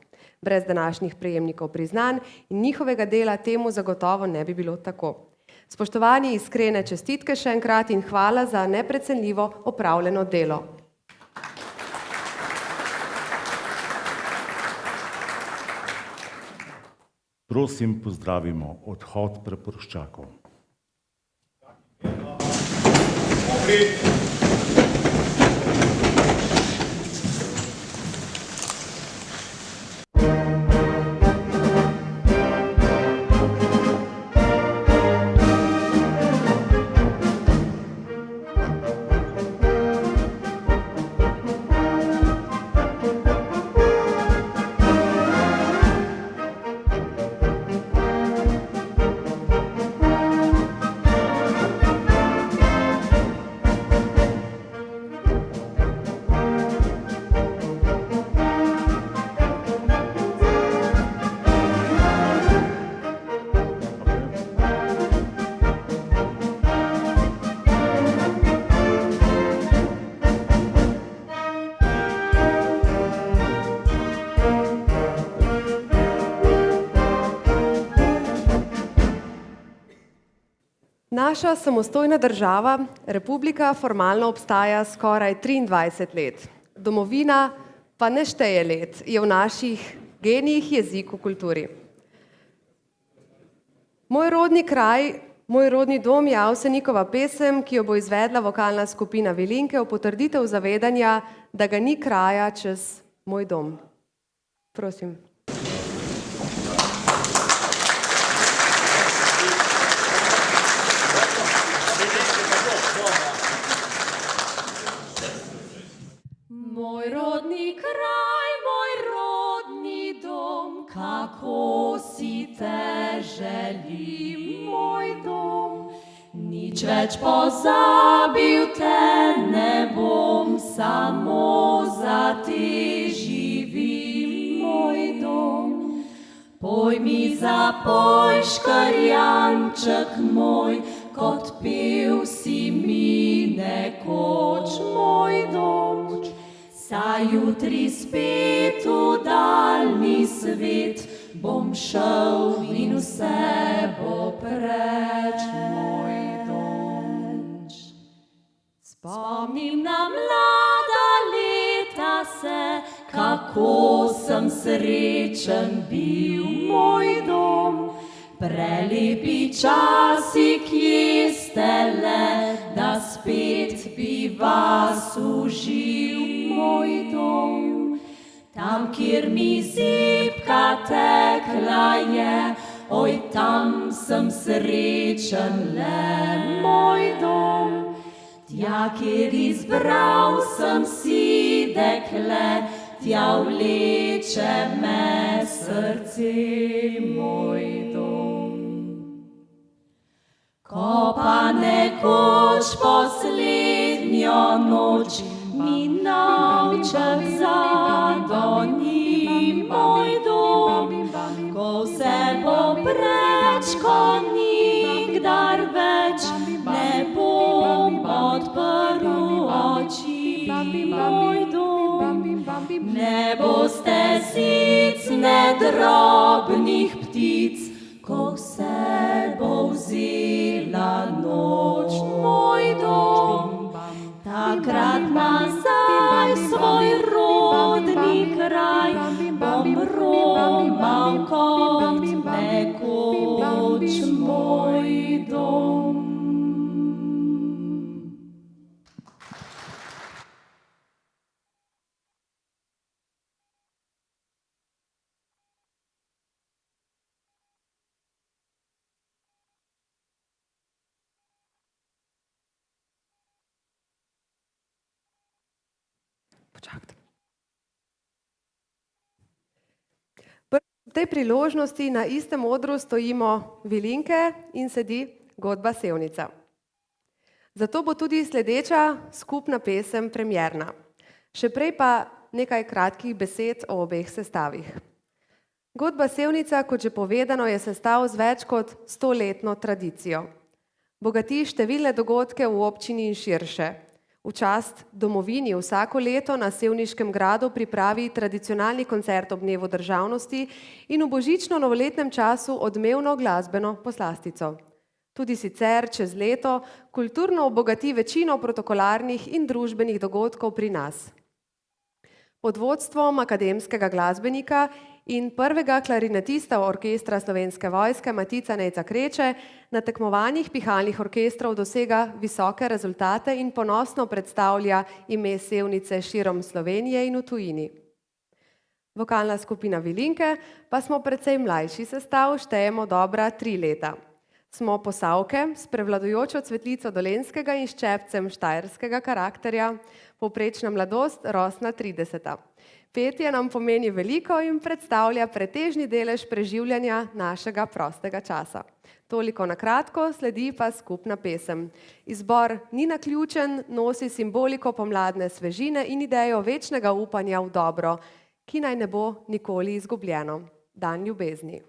Brez današnjih prejemnikov priznanj in njihovega dela temu zagotovo ne bi bilo tako. Spoštovani, iskrene čestitke še enkrat in hvala za neprecenljivo opravljeno delo. Prosim, pozdravimo odhod praporščakov. Naša samostojna država, republika, formalno obstaja skoraj 23 let. Domovina pa ne šteje let, je v naših genijih, jeziku, kulturi. Moj rodni kraj, moj rodni dom je Avsenikova pesem, ki jo bo izvedla vokalna skupina Vilinke v potrditev zavedanja, da ga ni kraja čez moj dom. Prosim. Moj rodni kraj, moj rodni dom, kako si te želim, moj dom. Nič več pozabil te ne bom, samo za te živim, moj dom. Poj mi zapoj, škrjanček moj, kot pev si mi nekoč, moj dom. Saj jutri spet v daljni svet bom šel in vse bo preč, moj dom. Spomnim na mlada leta se, kako sem srečen bil, moj dom. Prelepi časi, kje ste le, da spet bi vas užil, moj dom. Tam, kjer mi zibka tekla je, oj, tam sem srečen le, moj dom. Tja, kjer izbral sem si dekle, tja vleče me srce, moj dom. Ko pa nekoč poslednjo noč mi navček zadoni, moj dom, ko vse bo preč, ko nikdar več ne bom odprl oči, moj dom. Ne boste zic, ne drobnih ptic, ko vse bo vzela noč, moj dom. Takrat nazaj svoj rodni kraj bom romal kot nekoč, moj dom. V tej priložnosti na istem odru stojimo Vilinke in sedi godba Sevnica. Zato bo tudi sledeča skupna pesem premierna. Še prej pa nekaj kratkih besed o obeh sestavih. Godba Sevnica, kot že povedano, je sestav z več kot 100-letno tradicijo. Bogati številne dogodke v občini in širše. V čast domovini vsako leto na Sevniškem gradu pripravi tradicionalni koncert ob dnevu državnosti in v božično-novoletnem času odmevno glasbeno poslastico. Tudi sicer čez leto kulturno obogati večino protokolarnih in družbenih dogodkov pri nas. Pod vodstvom akademskega glasbenika in prvega klarinetista orkestra Slovenske vojske Matica Nejca Kreče na tekmovanjih pihalnih orkestrov dosega visoke rezultate in ponosno predstavlja ime Sevnice širom Slovenije in v tujini. Vokalna skupina Vilinke pa smo precej mlajši sestav, štejemo dobra 3 leta. Smo Posavke s prevladujočo cvetlico dolenjskega in ščepcem štajerskega karakterja, povprečna mladost rosna 30. Petje nam pomeni veliko in predstavlja pretežni delež preživljanja našega prostega časa. Toliko na kratko, sledi pa skupna pesem. Izbor ni naključen, nosi simboliko pomladne svežine in idejo večnega upanja v dobro, ki naj ne bo nikoli izgubljeno. Dan ljubezni.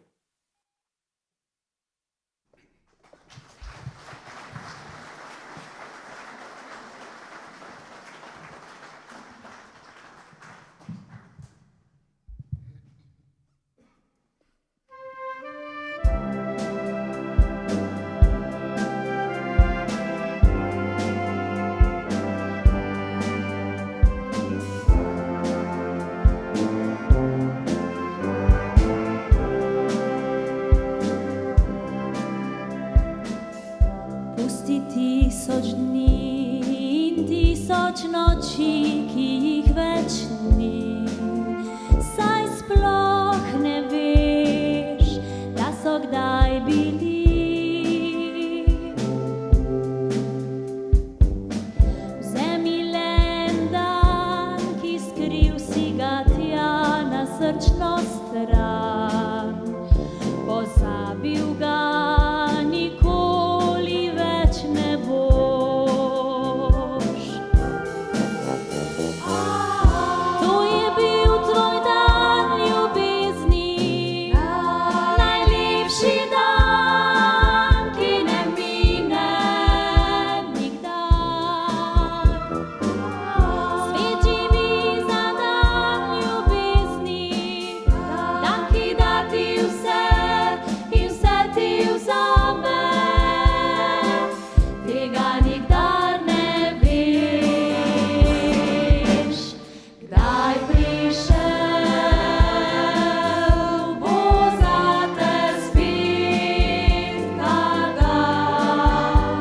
pusti 1000 dni in 1000 noči, ki jih več ni. Saj sploh ne veš, da so kdaj bili. Vzemi le en dan, ki skril si ga tja na srčno stran. Pozabil ga nikoli več ne boš. To je bil tvoj dan ljubezni, najlepši dan, ki ne mine nikdar. Svet živi za dan ljubezni, dan, ki da ti vse in vse ti vzame. Tega nikdar ne veš, kdaj prišel bo zate spet ta dan.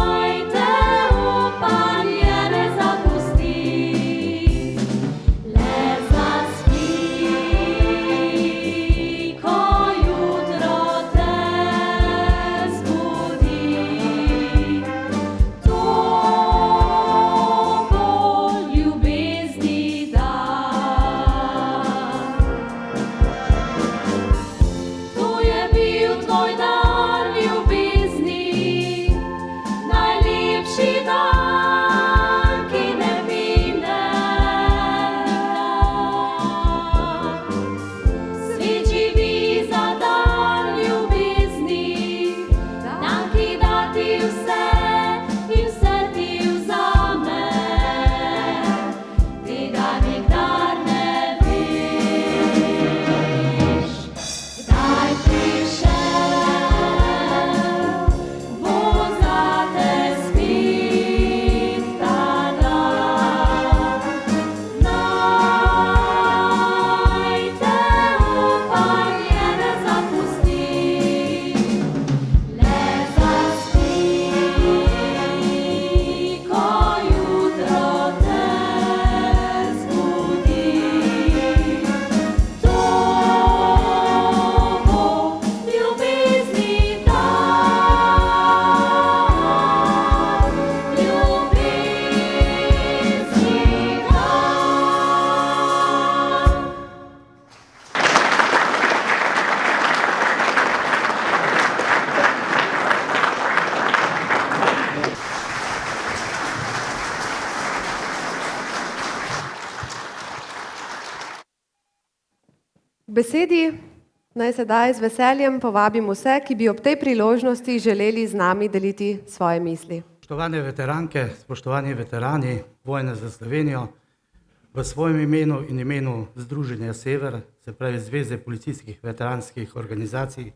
Naj te upanje ne zapusti, le zaspi, ko jutro te zbudi. To bo ljubezni dan. To je bil tvoj dan ljubezni, najlepši dan, ki ne mine nikdar. Svet živi za dan ljubezni, dan, ki da ti vse in vse ti vzame. Tega nikdar ne veš, kdaj prišel bo zate spet ta dan. Naj te upanje ne zapusti, le zaspi, ko jutro te zbudi. To bo ljubezni dan, ljubezni dan. K besedi naj sedaj z veseljem povabim vse, ki bi ob tej priložnosti želeli z nami deliti svoje misli. Spoštovane veteranke, spoštovani veterani vojne za Slovenijo, v svojem imenu in imenu Združenja Sever, se pravi Zveze policijskih veteranskih organizacij,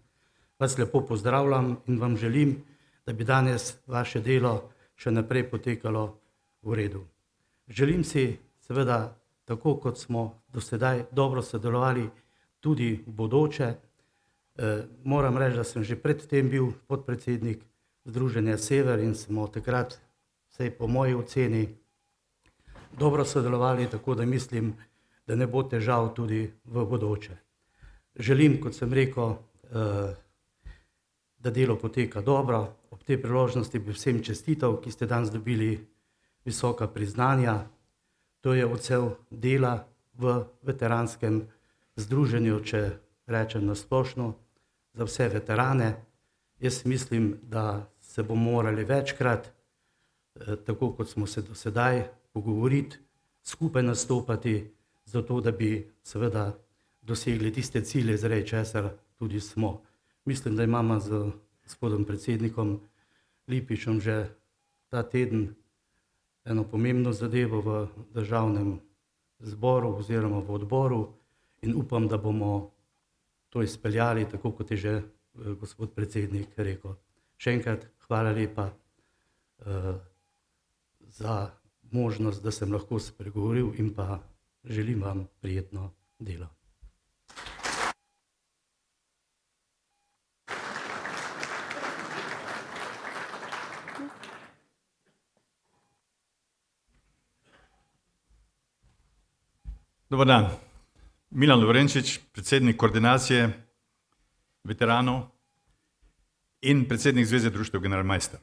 vas lepo pozdravljam in vam želim, da bi danes vaše delo še naprej potekalo v redu. Želim si seveda, tako kot smo do sedaj dobro sodelovali, tudi v bodoče. Moram reči, da sem že predtem bil podpredsednik Združenja Sever in smo takrat, vsaj po moji oceni, dobro sodelovali, tako da mislim, da ne bo težav tudi v bodoče. Želim, kot sem rekel, da delo poteka dobro. Ob tej priložnosti bi vsem čestital, ki ste danes dobili visoka priznanja. To je odsev dela v veteranskem združenju, če rečem na splošno, za vse veterane. Jaz mislim, da se bomo morali večkrat, tako kot smo se do sedaj, pogovoriti, skupaj nastopati, zato da bi seveda dosegli tiste cilje, zaradi česar tudi smo. Mislim, da imamo z gospodom predsednikom Lipičem že ta teden eno pomembno zadevo v državnem zboru oziroma v odboru in upam, da bomo to izpeljali, tako kot je že gospod predsednik rekel. Še enkrat hvala lepa za možnost, da sem lahko spregovoril in pa želim vam prijetno delo. Dobar dan. Milan Lovrenčič, predsednik koordinacije veteranov in predsednik Zveze društev Generalmajster.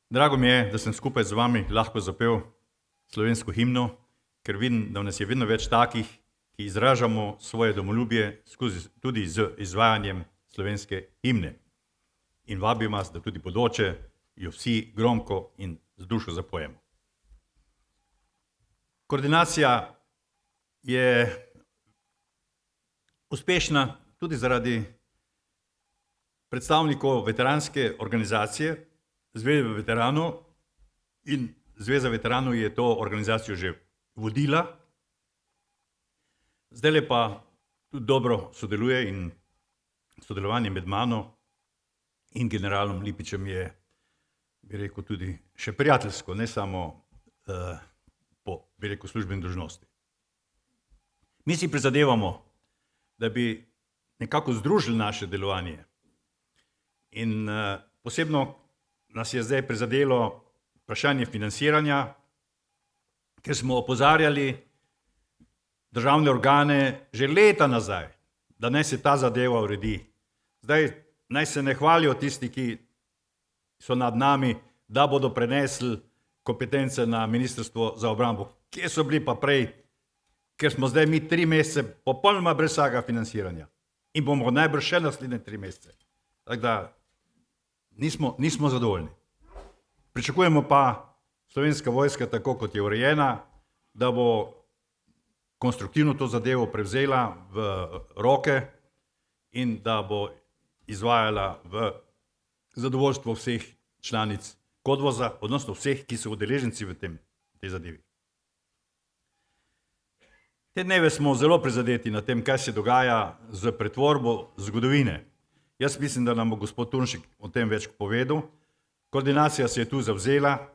Drago mi je, da sem skupaj z vami lahko zapel slovensko himno, ker vidim, da nas je vedno več takih, ki izražamo svoje domoljubje tudi z izvajanjem slovenske himne. In vabim vas, da tudi bodoče jo vsi gromko in z dušo zapojemo. Koordinacija je uspešna tudi zaradi predstavnikov veteranske organizacije, Zveze veteranov, in Zveza veteranov je to organizacijo že vodila. Zdajle pa tudi dobro sodeluje in sodelovanje med mano in generalom Lipičem je, bi rekel, tudi še prijateljsko, ne samo po, bi rekel, službeni dolžnosti. Mi si prizadevamo, da bi nekako združili naše delovanje. In posebno nas je zdaj prizadelo vprašanje financiranja, ker smo opozarjali državne organe že leta nazaj, da naj se ta zadeva uredi. Zdaj naj se ne hvalijo tisti, ki so nad nami, da bodo prenesli kompetence na Ministrstvo za obrambo. Kje so bili pa prej, ker smo zdaj mi 3 mesece popolnoma brez vsakega financiranja. In bomo najbrž še naslednje 3 mesece. Tako da nismo zadovoljni. Pričakujemo pa Slovenska vojska, tako kot je urejena, da bo konstruktivno to zadevo prevzela v roke in da bo izvajala v zadovoljstvo vseh članic Kodvoza, odnosno vseh, ki so udeleženci v tej zadevi. Te dneve smo zelo prizadeti na tem, kaj se dogaja z pretvorbo zgodovine. Jaz mislim, da nam bo gospod Turnšek o tem več povedal. Koordinacija se je tu zavzela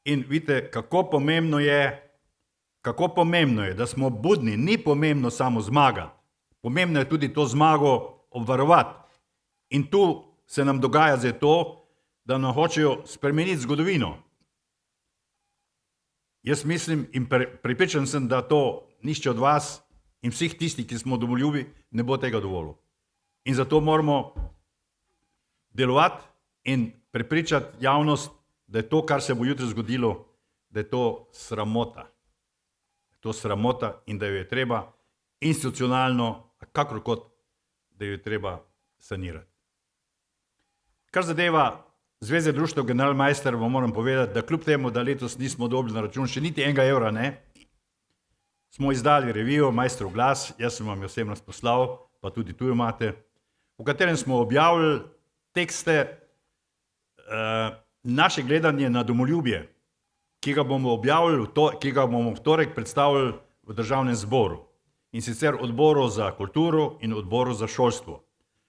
in vidite, kako pomembno je, da smo budni. Ni pomembno samo zmagati, pomembno je tudi to zmago obvarovati. In tu se nam dogaja zdaj to, da nam hočejo spremeniti zgodovino. Jaz mislim in prepričan sem, da to nihče od vas in vseh tistih, ki smo domoljubi, ne bo tega dovolil. In zato moramo delovati in prepričati javnost, da je to, kar se bo jutri zgodilo, da je to sramota. To sramota in da jo je treba institucionalno, kakorkot, da jo je treba sanirati. Kar zadeva Zveze društev Generalmajster, vam moram povedati, da kljub temu, da letos nismo dobili na račun še niti enega evra, ne, smo izdali revijo Majstrov glas, jaz sem vam jo osebno poslal, pa tudi tu imate, v katerem smo objavili tekste naše gledanje na domoljubje, ki ga bomo objavili, ki ga bomo v torek predstavili v Državnem zboru. In sicer Odboru za kulturo in Odboru za šolstvo.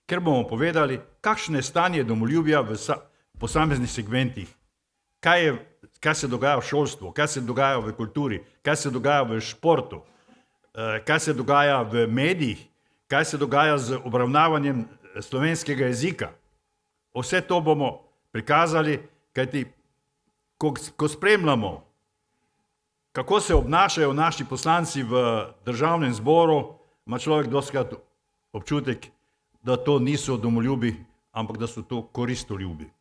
Ker bomo povedali, kakšno je stanje domoljubja v posameznih segmentih, kaj se dogaja v šolstvu, kaj se dogaja v kulturi, kaj se dogaja v športu, kaj se dogaja v medijih, kaj se dogaja z obravnavanjem slovenskega jezika. Vse to bomo prikazali, kajti ko spremljamo, kako se obnašajo naši poslanci v Državnem zboru, ima človek dostikrat občutek, da to niso domoljubi, ampak da so to koristoljubi.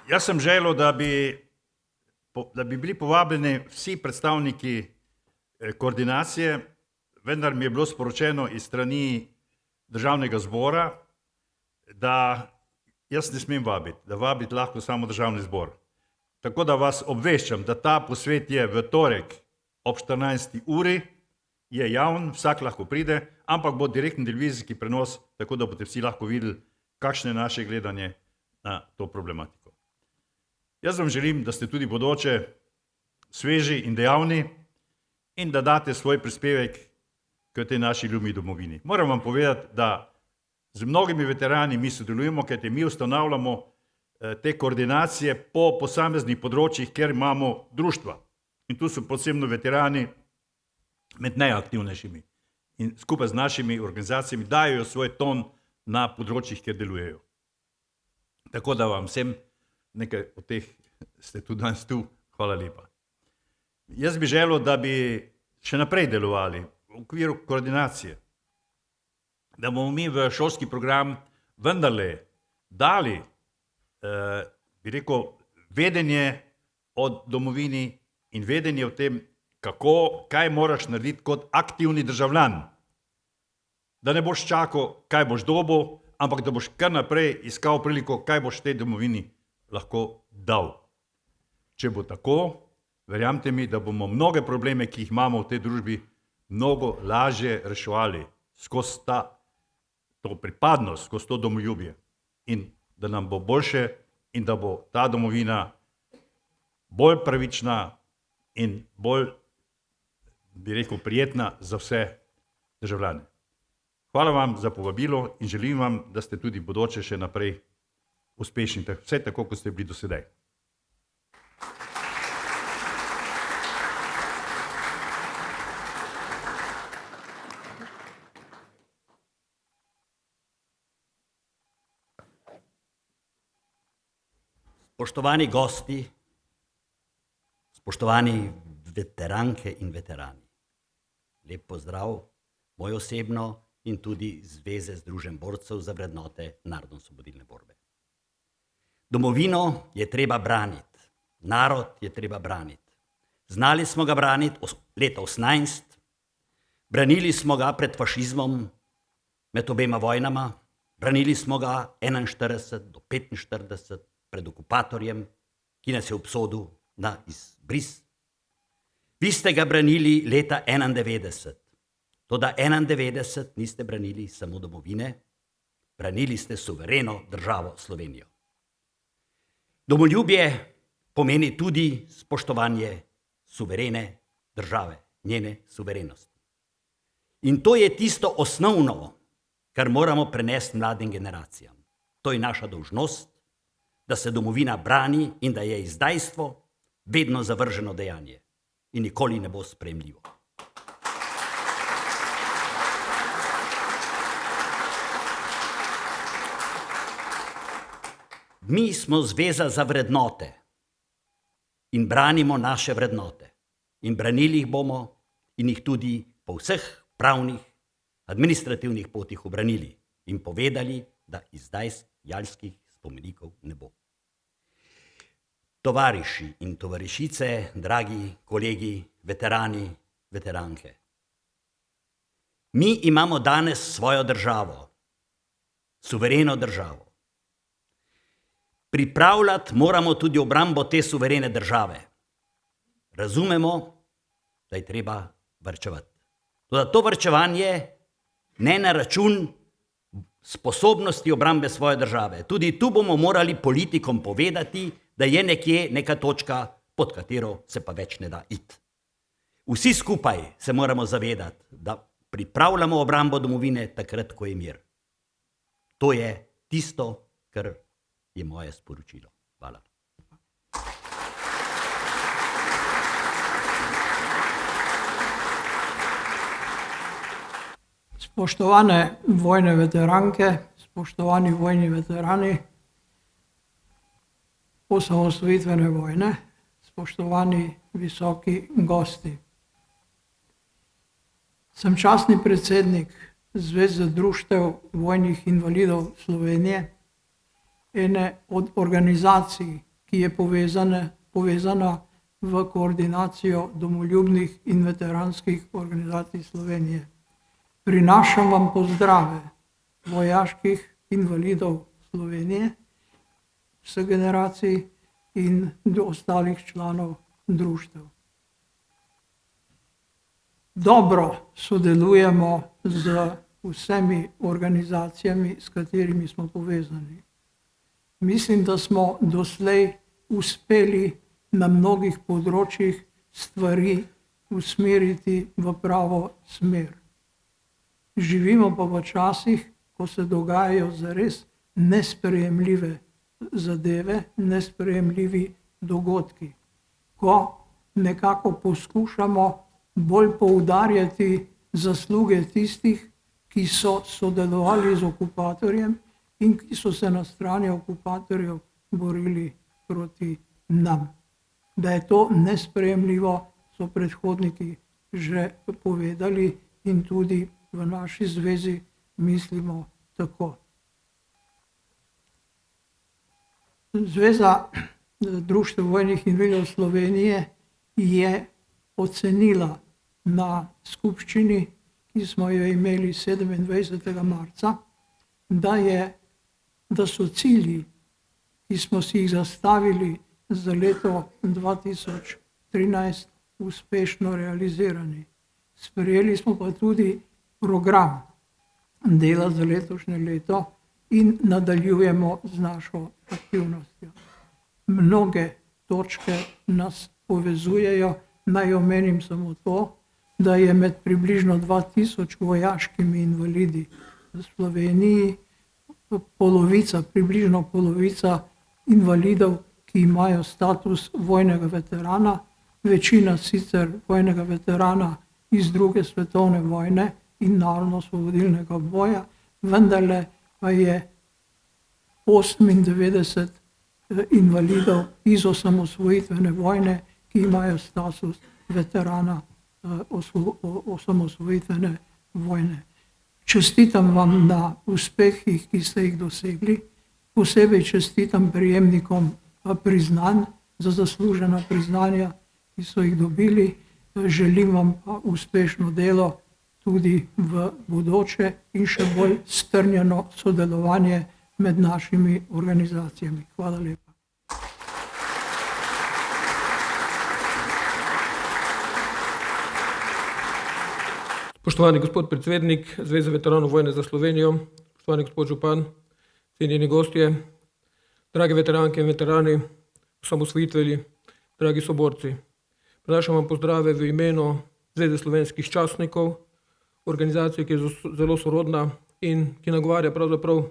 Jaz sem želel, da bi bili povabljeni vsi predstavniki koordinacije, vendar mi je bilo sporočeno iz strani Državnega zbora, da jaz ne smem vabiti, da vabiti lahko samo Državni zbor. Tako da vas obveščam, da ta posvet je v torek ob 14. uri, je javn, vsak lahko pride, ampak bo direktni televizijski prenos, tako da boste vsi lahko videli, kakšno je naše gledanje na to problematiko. Jaz vam želim, da ste tudi bodoče sveži in dejavni in da date svoj prispevek k tej naši ljubni domovini. Moram vam povedati, da z mnogimi veterani mi sodelujemo, kajti mi ustanavljamo te koordinacije po posameznih področjih, kjer imamo društva. In tu so posebno veterani med najaktivnejšimi. In skupaj z našimi organizacijami dajo svoj ton na področjih, kjer delujejo. Tako da vam vsem, nekaj od teh ste tudi danes tu, hvala lepa. Jaz bi želel, da bi še naprej delovali v okviru koordinacije, da bomo mi v šolski program vendarle dali, bi rekel, vedenje o domovini in vedenje o tem, kaj moraš narediti kot aktivni državljan. Da ne boš čakal, kaj boš dobil, ampak da boš kar naprej iskal priliko, kaj boš tej domovini lahko dal. Če bo tako, verjamte mi, da bomo mnoge probleme, ki jih imamo v tej družbi, mnogo lažje reševali skozi to pripadnost, skozi to domoljubje. In da nam bo boljše in da bo ta domovina bolj pravična in bolj, bi rekel, prijetna za vse državljane. Hvala vam za povabilo in želim vam, da ste tudi bodoče še naprej uspešni, vse tako, kot ste bili do sedaj. Spoštovani gosti, spoštovani veteranke in veterani, lep pozdrav, moj osebno in tudi Zveze združenj borcev za vrednote narodno-osvobodilne borbe. Domovino je treba braniti, narod je treba braniti. Znali smo ga braniti leta 18, branili smo ga pred fašizmom med obema vojnama, branili smo ga 41 do 45 pred okupatorjem, ki nas je obsodil na izbris. Vi ste ga branili leta 91. Toda 91 niste branili samo domovine, branili ste suvereno državo Slovenijo. Domoljubje pomeni tudi spoštovanje suverene države, njene suverenosti. In to je tisto osnovno, kar moramo prenesti mladim generacijam. To je naša dolžnost, da se domovina brani in da je izdajstvo vedno zavrženo dejanje in nikoli ne bo sprejemljivo. Mi smo Zveza za vrednote in branimo naše vrednote. In branili jih bomo in jih tudi po vseh pravnih, administrativnih potih obranili in povedali, da izdajstjalskih spomenikov ne bo. Tovariši in tovarišice, dragi kolegi, veterani, veteranke. Mi imamo danes svojo državo, suvereno državo. Pripravljati moramo tudi obrambo te suverene države. Razumemo, da je treba varčevati. Toda to varčevanje ne na račun sposobnosti obrambe svoje države. Tudi tu bomo morali politikom povedati, da je nekje neka točka, pod katero se pa več ne da iti. Vsi skupaj se moramo zavedati, da pripravljamo obrambo domovine takrat, ko je mir. To je tisto, kar je moje sporočilo. Hvala. Spoštovane vojne veteranke, spoštovani vojni veterani osamosvojitvene vojne, spoštovani visoki gosti. Sem častni predsednik Zveze društev vojnih invalidov Slovenije, ene od organizacij, ki je povezana v koordinacijo domoljubnih in veteranskih organizacij Slovenije. Prinašam vam pozdrave vojaških invalidov Slovenije, vseh generacij in do ostalih članov društev. Dobro sodelujemo z vsemi organizacijami, s katerimi smo povezani. Mislim, da smo doslej uspeli na mnogih področjih stvari usmeriti v pravo smer. Živimo pa v časih, ko se dogajajo zares nesprejemljive zadeve, nesprejemljivi dogodki, ko nekako poskušamo bolj poudarjati zasluge tistih, ki so sodelovali z okupatorjem in ki so se na strani okupatorjev borili proti nam. Da je to nesprejemljivo, so predhodniki že povedali in tudi v naši zvezi mislimo tako. Zveza društev vojnih invalidov Slovenije je ocenila na skupščini, ki smo jo imeli 27. marca, da so cilji, ki smo si jih zastavili za leto 2013, uspešno realizirani. Sprejeli smo pa tudi program dela za letošnje leto in nadaljujemo z našo aktivnostjo. Mnoge točke nas povezujejo, naj omenim samo to, da je med približno 2000 vojaškimi invalidi v Sloveniji približno polovica invalidov, ki imajo status vojnega veterana, večina sicer vojnega veterana iz II. Svetovne vojne in narodno-osvobodilnega boja, vendarle pa je 98 invalidov iz osamosvojitvene vojne, ki imajo status veterana osamosvojitvene vojne. Čestitam vam na uspehih, ki ste jih dosegli, posebej čestitam prejemnikom priznanj za zaslužena priznanja, ki so jih dobili. Želim vam pa uspešno delo tudi v bodoče in še bolj strnjeno sodelovanje med našimi organizacijami. Hvala lepa. Spoštovani gospod predsednik Zveze veteranov vojne za Slovenijo, spoštovani gospod župan, cenjeni gostje, drage veteranke in veterani, osamosvojitelji, dragi soborci. Prinašam vam pozdrave v imenu Zveze slovenskih častnikov, organizacije, ki je zelo sorodna in ki nagovarja pravzaprav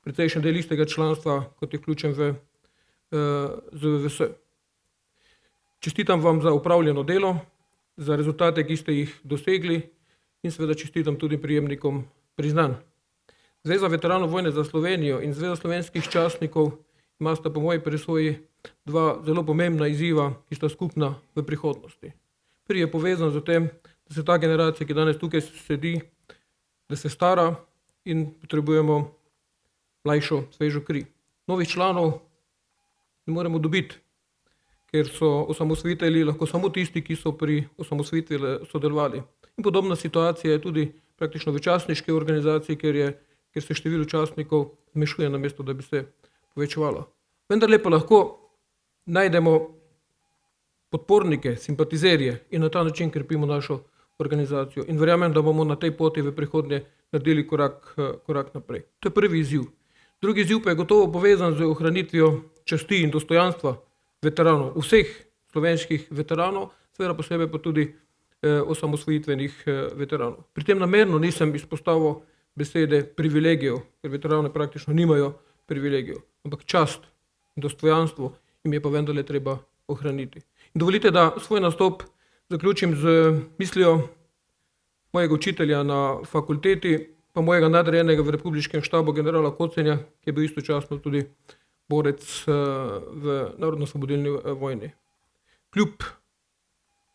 precejšen del istega članstva, kot je vključen v ZVVS. Čestitam vam za upravljeno delo, za rezultate, ki ste jih dosegli in seveda čestitam tudi prejemnikom priznanj. Zveza veteranov vojne za Slovenijo in Zveza slovenskih častnikov imata po moji presoji dva zelo pomembna izziva, ki sta skupna v prihodnosti. Prvi je povezan z tem, da se ta generacija, ki danes tukaj sedi, da se stara in potrebujemo mlajšo, svežo kri. Novih članov ne moremo dobiti, ker so osamosvojitelji lahko samo tisti, ki so pri osamosvojitvi sodelovali. In podobna situacija je tudi praktično v častniški organizaciji, ker se število častnikov zmanjšuje, namesto da bi se povečevalo. Vendar pa lahko najdemo podpornike, simpatizerje in na ta način krepimo našo organizacijo. In verjamem, da bomo na tej poti v prihodnje naredili korak naprej. To je prvi izziv. Drugi izziv pa je gotovo povezan z ohranitvijo časti in dostojanstva veteranov, vseh slovenskih veteranov, seveda posebej pa tudi osamosvojitvenih veteranov. Pri tem namerno nisem izpostavil besede privilegijev, ker veterane praktično nimajo privilegijev, ampak čast in dostojanstvo jim je pa vendarle treba ohraniti. In dovolite, da svoj nastop zaključim z mislijo mojega učitelja na fakulteti, pa mojega nadrejenega v republiškem štabu generala Kocenja, ki je bil istočasno tudi borec v narodno-osvobodilni vojni. Kljub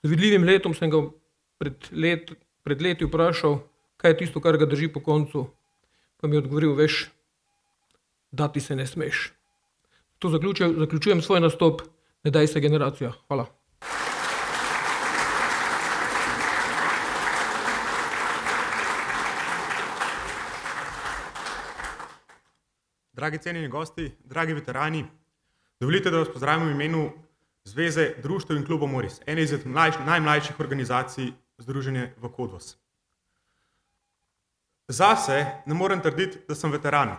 zavidljivim letom sem ga pred leti vprašal, kaj je tisto, kar ga drži po koncu, pa mi je odgovoril, veš, dati se ne smeš. To zaključujem svoj nastop, ne daj se generacija. Hvala. Dragi cenjeni gosti, dragi veterani, dovolite, da vas pozdravim v imenu Zveze društev in klubov Moris, ene izmed najmlajših organizacij Združenje v Kodvos. Zase ne morem trditi, da sem veteran.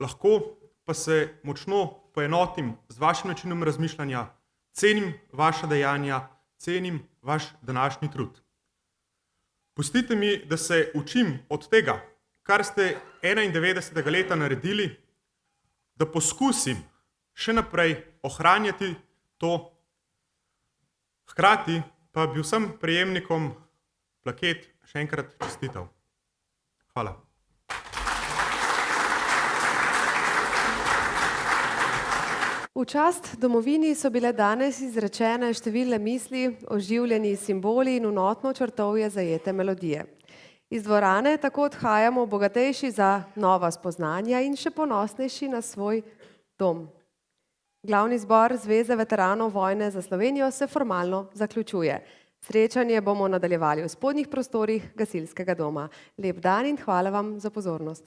Lahko pa se močno poenotim z vašim načinom razmišljanja, cenim vaša dejanja, cenim vaš današnji trud. Pustite mi, da se učim od tega, kar ste 91. leta naredili, da poskusim še naprej ohranjati to, hkrati pa bi vsem prejemnikom plaket še enkrat čestital. Hvala. V čast domovini so bile danes izrečene številne misli, oživljeni simboli in v notno črtovje zajete melodije. Iz dvorane tako odhajamo bogatejši za nova spoznanja in še ponosnejši na svoj dom. Glavni zbor Zveze veteranov vojne za Slovenijo se formalno zaključuje. Srečanje bomo nadaljevali v spodnjih prostorih gasilskega doma. Lep dan in hvala vam za pozornost.